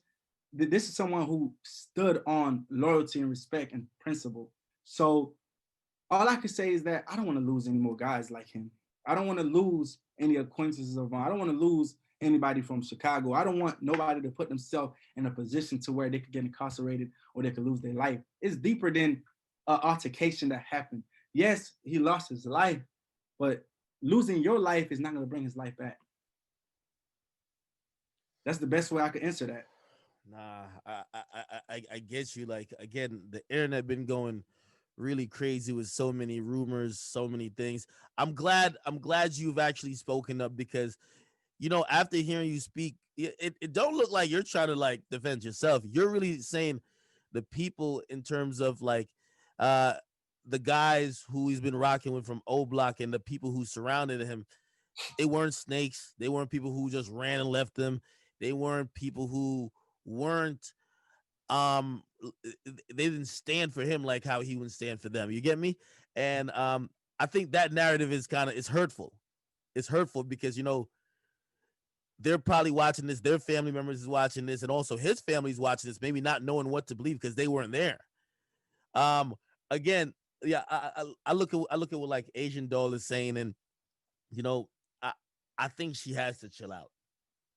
S2: This is someone who stood on loyalty and respect and principle. So all I can say is that I don't want to lose any more guys like him. I don't want to lose any acquaintances of mine. I don't want to lose anybody from Chicago. I don't want nobody to put themselves in a position to where they could get incarcerated or they could lose their life. It's deeper than an altercation that happened. Yes, he lost his life, but losing your life is not going to bring his life back. That's the best way I could answer that.
S1: Nah, I get you. Like again, the internet been going really crazy with so many rumors, so many things. I'm glad you've actually spoken up because you know after hearing you speak, it don't look like you're trying to like defend yourself. You're really saying the people in terms of like uh the guys who he's been rocking with from O Block and the people who surrounded him, they weren't snakes. They weren't people who just ran and left them. They weren't people who weren't they didn't stand for him like how he would stand for them. You get me? And I think that narrative is kind of it's hurtful. It's hurtful because you know they're probably watching this, their family members is watching this, and also his family's watching this, maybe not knowing what to believe because they weren't there. Um again, yeah, I look at what like Asian Doll is saying, and you know, I I think she has to chill out.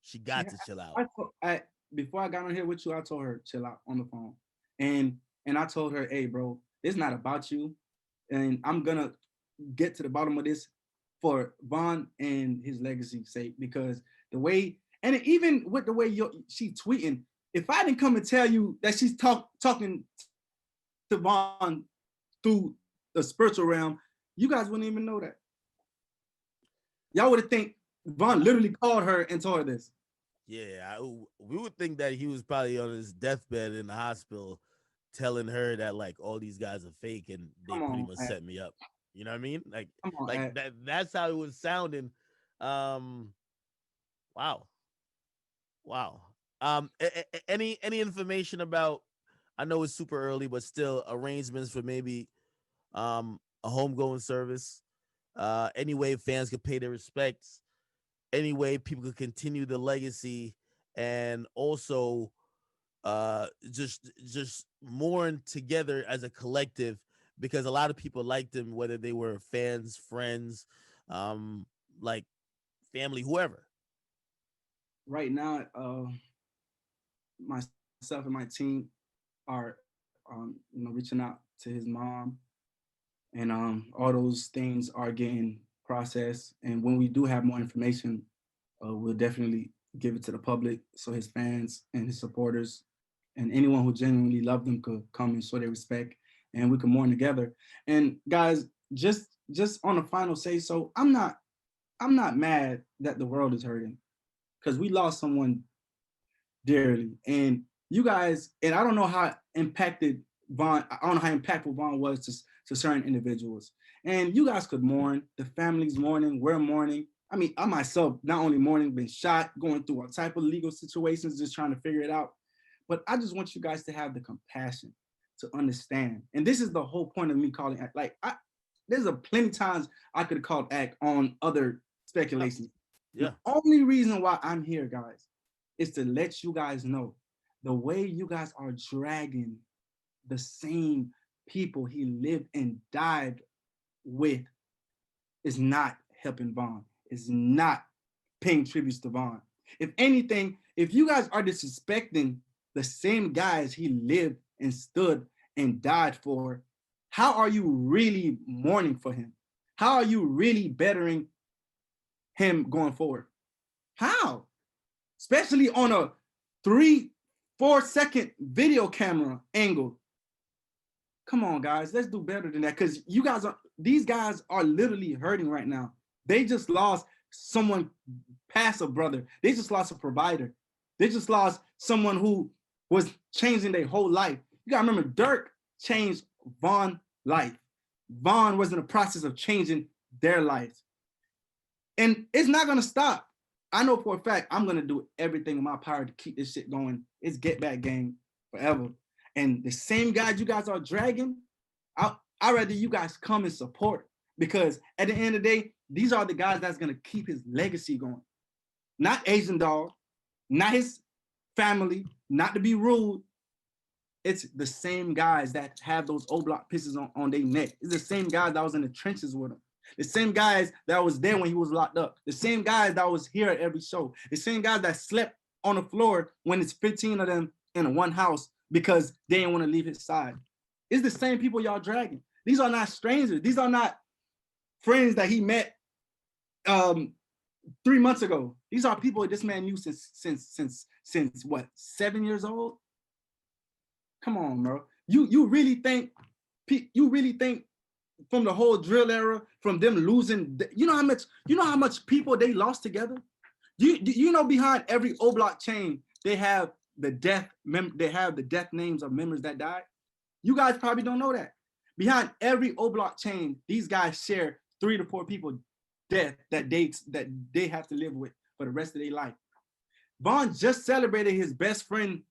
S1: She
S2: She,
S1: got to chill out.
S2: I before I got on here with you, I told her chill out on the phone, and I told her, hey, bro, it's not about you, and I'm gonna get to the bottom of this for Vaughn and his legacy's sake because the way and even with the way she tweeting, if I didn't come and tell you that she's talking to Vaughn through the spiritual realm, you guys wouldn't even know that. Y'all would have think Vaughn literally called her and told her this.
S1: Yeah, we would think that he was probably on his deathbed in the hospital, telling her that like all these guys are fake and they
S2: Come
S1: pretty
S2: on,
S1: much
S2: At.
S1: set me up. You know what I mean?
S2: Come on,
S1: Like
S2: At.
S1: that's how it was sounding. Um, wow, wow. Any information about? I know it's super early, but still arrangements for maybe a homegoing service. Any way fans could pay their respects. Any way people could continue the legacy and also just mourn together as a collective because a lot of people liked him, whether they were fans, friends, um, like family, whoever.
S2: Right now, myself and my team are, reaching out to his mom, and all those things are getting processed. And when we do have more information, we'll definitely give it to the public so his fans and his supporters and anyone who genuinely loved him could come and show their respect, and we can mourn together. And guys, just on the final say so, I'm not mad that the world is hurting because we lost someone dearly. And you guys, and I don't know how impacted Vaughn, I don't know how impactful Vaughn was to certain individuals. And you guys could mourn, the family's mourning, we're mourning. I mean, I myself, not only mourning, been shot, going through all type of legal situations, just trying to figure it out. But I just want you guys to have the compassion to understand. And this is the whole point of me calling act. There's a plenty times I could have called act on other
S1: Yeah,
S2: speculations. The
S1: yeah,
S2: only reason why I'm here, guys, is to let you guys know the way you guys are dragging the same people he lived and died with is not helping Vaughn, is not paying tributes to Vaughn. If anything, if you guys are disrespecting the same guys he lived and stood and died for, how are you really mourning for him? How are you really bettering him going forward? How? Especially on a 3-4 second video camera angle. Come on, guys, let's do better than that. Because these guys are literally hurting right now. They just lost someone past a brother. They just lost a provider. They just lost someone who was changing their whole life. You gotta remember, Dirk changed Vaughn's life. Vaughn was in the process of changing their lives. And it's not gonna stop. I know for a fact I'm gonna do everything in my power to keep this shit going. It's Get Back Gang forever. And the same guys you guys are dragging, I'd rather you guys come and support, because at the end of the day, these are the guys that's gonna keep his legacy going. Not Asian Dog, not his family, not to be rude. It's the same guys that have those O block pieces on their neck. It's the same guys that was in the trenches with him. The same guys that was there when he was locked up. The same guys that was here at every show. The same guys that slept on the floor when it's 15 of them in one house because they didn't want to leave his side. It's the same people y'all dragging. These are not strangers. These are not friends that he met 3 months ago. These are people this man knew since what, 7 years old? Come on, bro. You really think from the whole drill era, from them losing, you know how much people they lost together? You know behind every O block chain they have the death names of members that died. You guys probably don't know that. Behind every O block chain, these guys share 3 to 4 people death that they have to live with for the rest of their life. Vaughn just celebrated his best friend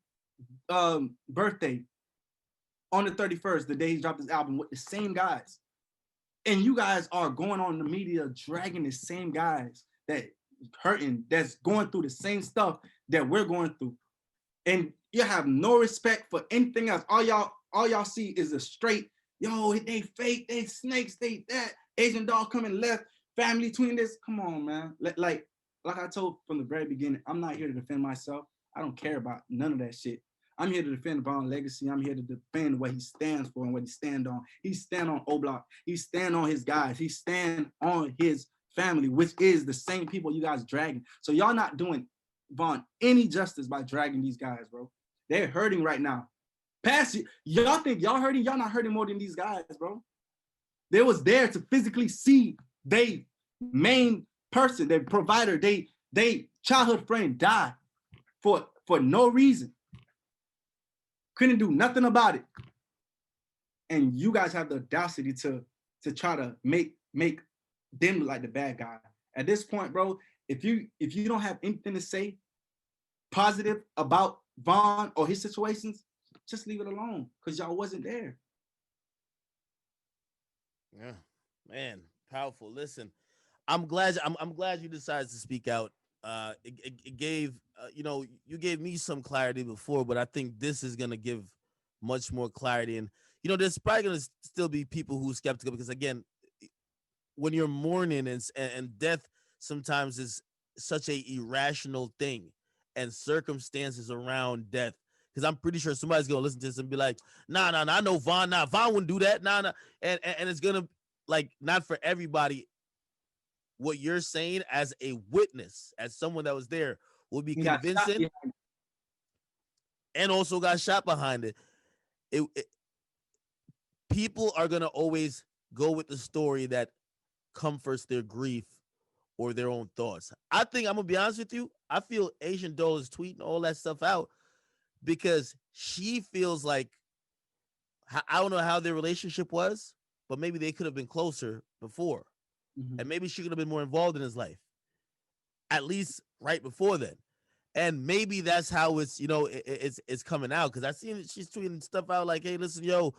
S2: birthday on the 31st, the day he dropped his album, with the same guys. And you guys are going on the media dragging the same guys that hurting, that's going through the same stuff that we're going through. And you have no respect for anything else. All y'all see is a straight, yo, they fake, they snakes, they that, Asian Dog coming left, family between this. Come on, man. Like I told from the very beginning, I'm not here to defend myself. I don't care about none of that shit. I'm here to defend Vaughn's legacy. I'm here to defend what he stands for and what he stand on. He stand on O Block. He stand on his guys. He stand on his family, which is the same people you guys dragging. So y'all not doing Vaughn any justice by dragging these guys, bro. They're hurting right now. Y'all think y'all hurting? Y'all not hurting more than these guys, bro. They was there to physically see they main person, their provider, they childhood friend die for no reason. Couldn't do nothing about it. And you guys have the audacity to try to make them look like the bad guy. At this point, bro, if you don't have anything to say positive about Vaughn or his situations, just leave it alone, because y'all wasn't there.
S1: yeah, man, powerful. Listen, I'm glad you decided to speak out. It gave you gave me some clarity before, but I think this is gonna give much more clarity. And there's probably gonna still be people who are skeptical because again, when you're mourning and death sometimes is such a irrational thing and circumstances around death. Because I'm pretty sure somebody's gonna listen to this and be like, nah, I know Vaughn, Vaughn wouldn't do that, and it's gonna like not for everybody. What you're saying as a witness, as someone that was there, will be
S2: He got shot
S1: convincing,
S2: behind.
S1: and also got shot behind it. It people are gonna always go with the story that comforts their grief or their own thoughts. I think I'm gonna be honest with you. I feel Asian Doll is tweeting all that stuff out because she feels like I don't know how their relationship was, but maybe they could have been closer before,
S2: Mhm.
S1: and maybe she could have been more involved in his life at least right before then. And maybe that's how it's coming out because I seen she's tweeting stuff out like, "Hey, listen, yo,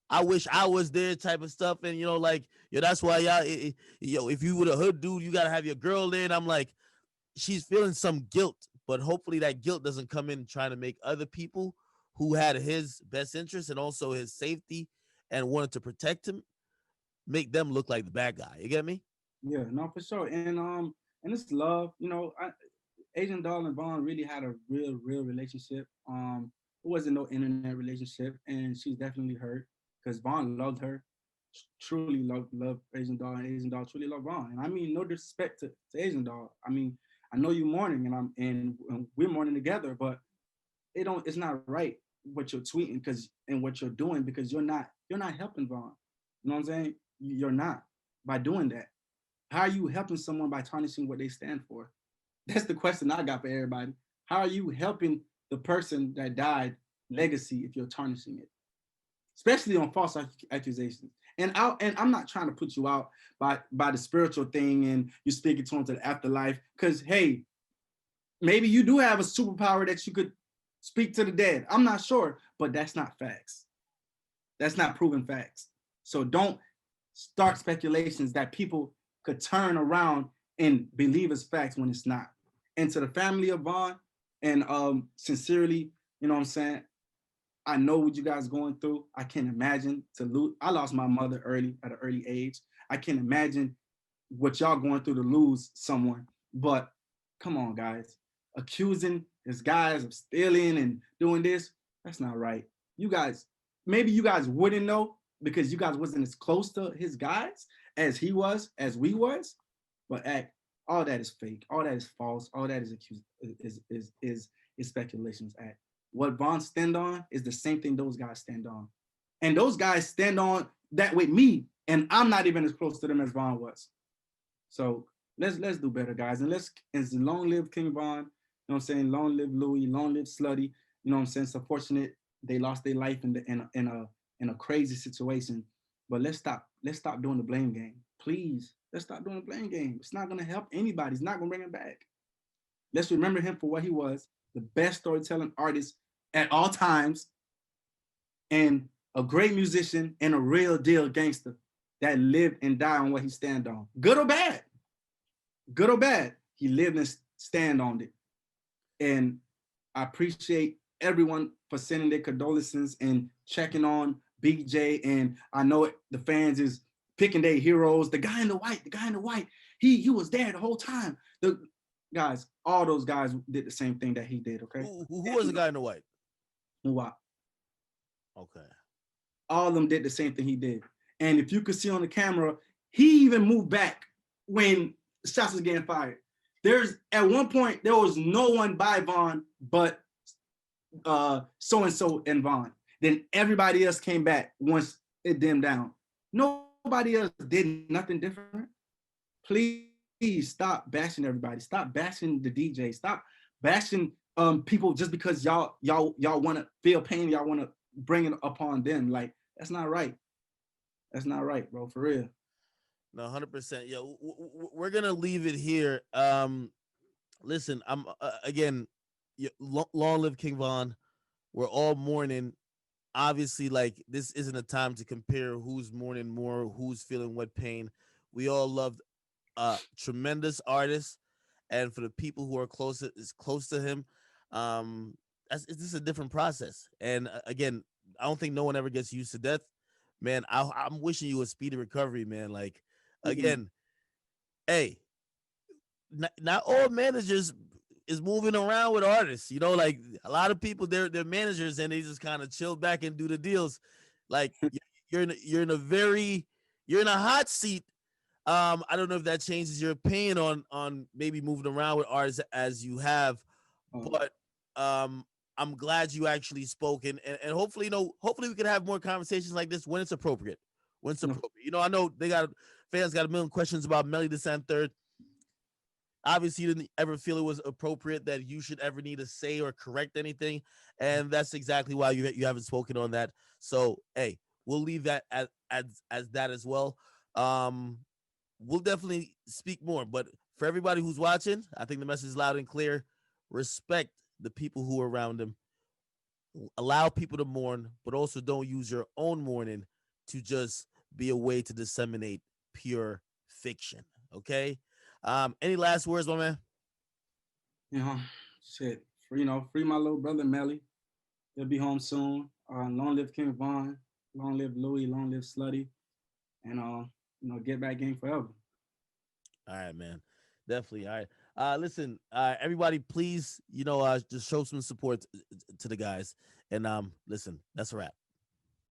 S1: I wish I was there," type of stuff, and like, yo, that's why y'all, if you were a hood dude, you gotta have your girl in. I'm like, she's feeling some guilt, but hopefully that guilt doesn't come in trying to make other people who had his best interest and also his safety and wanted to protect him make them look like the bad guy. You get me?
S2: Yeah, no, for sure. And it's love. Agent Doll and Vaughn really had a real relationship. It wasn't no internet relationship, and she's definitely hurt because Vaughn loved her, truly loved Agent Doll, and Agent Doll truly loved Vaughn. And I mean, no disrespect to Agent Doll. I mean, I know you're mourning, and we're mourning together, but it's not right what you're tweeting because and what you're doing because you're not helping Vaughn. You know what I'm saying? You're not by doing that. How are you helping someone by tarnishing what they stand for? That's the question I got for everybody. How are you helping the person that died legacy if you're tarnishing it, especially on false accusations? And I'm not trying to put you out by the spiritual thing and you're speaking to them to the afterlife because hey, maybe you do have a superpower that you could speak to the dead. I'm not sure, but that's not facts. That's not proven facts. So don't start speculations that people could turn around and believe as facts when it's not. And to the family of Vaughn, and sincerely, you know what I'm saying? I know what you guys going through. I can't imagine to lose. I lost my mother at an early age. I can't imagine what y'all going through to lose someone. But come on, guys. Accusing his guys of stealing and doing this, that's not right. You guys, maybe you guys wouldn't know because you guys wasn't as close to his guys as he was, as we was. But all that is fake. All that is false. All that is is speculations. What Vaughn stand on is the same thing those guys stand on, and those guys stand on that with me, and I'm not even as close to them as Vaughn was. So let's do better, guys. And long live King Von. You know what I'm saying? Long live Louis. Long live Slutty. You know what I'm saying? It's unfortunate they lost their life in a crazy situation. But let's stop doing the blame game. Please. Let's stop doing the blame game. It's not gonna help anybody. It's not gonna bring him back. Let's remember him for what he was, the best storytelling artist at all times, and a great musician and a real deal gangster that lived and died on what he stand on. Good or bad, good or bad, he lived and stand on it. And I appreciate everyone for sending their condolences and checking on BJ. And I know the fans is picking their heroes. The guy in the white, he was there the whole time. The guys, all those guys did the same thing that he did. Okay,
S1: Who was the guy in the white? Okay.
S2: All of them did the same thing he did. And if you could see on the camera, he even moved back when shots was getting fired. There's at one point there was no one by Vaughn but so and so and Vaughn. Then everybody else came back once it dimmed down. Nobody else did nothing different. Please stop bashing everybody. Stop bashing the DJ. Stop bashing people just because y'all want to feel pain. Y'all want to bring it upon them. Like that's not right. That's not right, bro. For real.
S1: No, 100%. Yeah, we're gonna leave it here. Listen, I'm again, long live King Von. We're all mourning. Obviously, like this isn't a time to compare who's mourning more, who's feeling what pain. We all loved tremendous artist, and for the people who are close to him, um, this is a different process. And again, I don't think no one ever gets used to death, man. I'm wishing you a speedy recovery, man. Like
S2: Mhm.
S1: again, hey, not all managers is moving around with artists. You know, like a lot of people, they're managers and they just kind of chill back and do the deals. Like you're in a very you're in a hot seat. I don't know if that changes your opinion on maybe moving around with artists as you have,
S2: Um,
S1: but I'm glad you actually spoke and hopefully hopefully we can have more conversations like this when it's appropriate. When it's
S2: no,
S1: appropriate. I know they got fans got a million questions about Melly the Third. Obviously, you didn't ever feel it was appropriate that you should ever need to say or correct anything, and that's exactly why you haven't spoken on that. So, hey, we'll leave that as that as well. Um, we'll definitely speak more, but for everybody who's watching, I think the message is loud and clear. Respect the people who are around them. Allow people to mourn, but also don't use your own mourning to just be a way to disseminate pure fiction. Okay. Any last words, my man?
S2: you know, shit. Free my little brother Melly. He'll be home soon. Long live King Von. Long live Louis. Long live Slutty. And get back game forever.
S1: All right, man. Definitely. All right. Listen, everybody, please, just show some support to the guys. And listen, that's a wrap.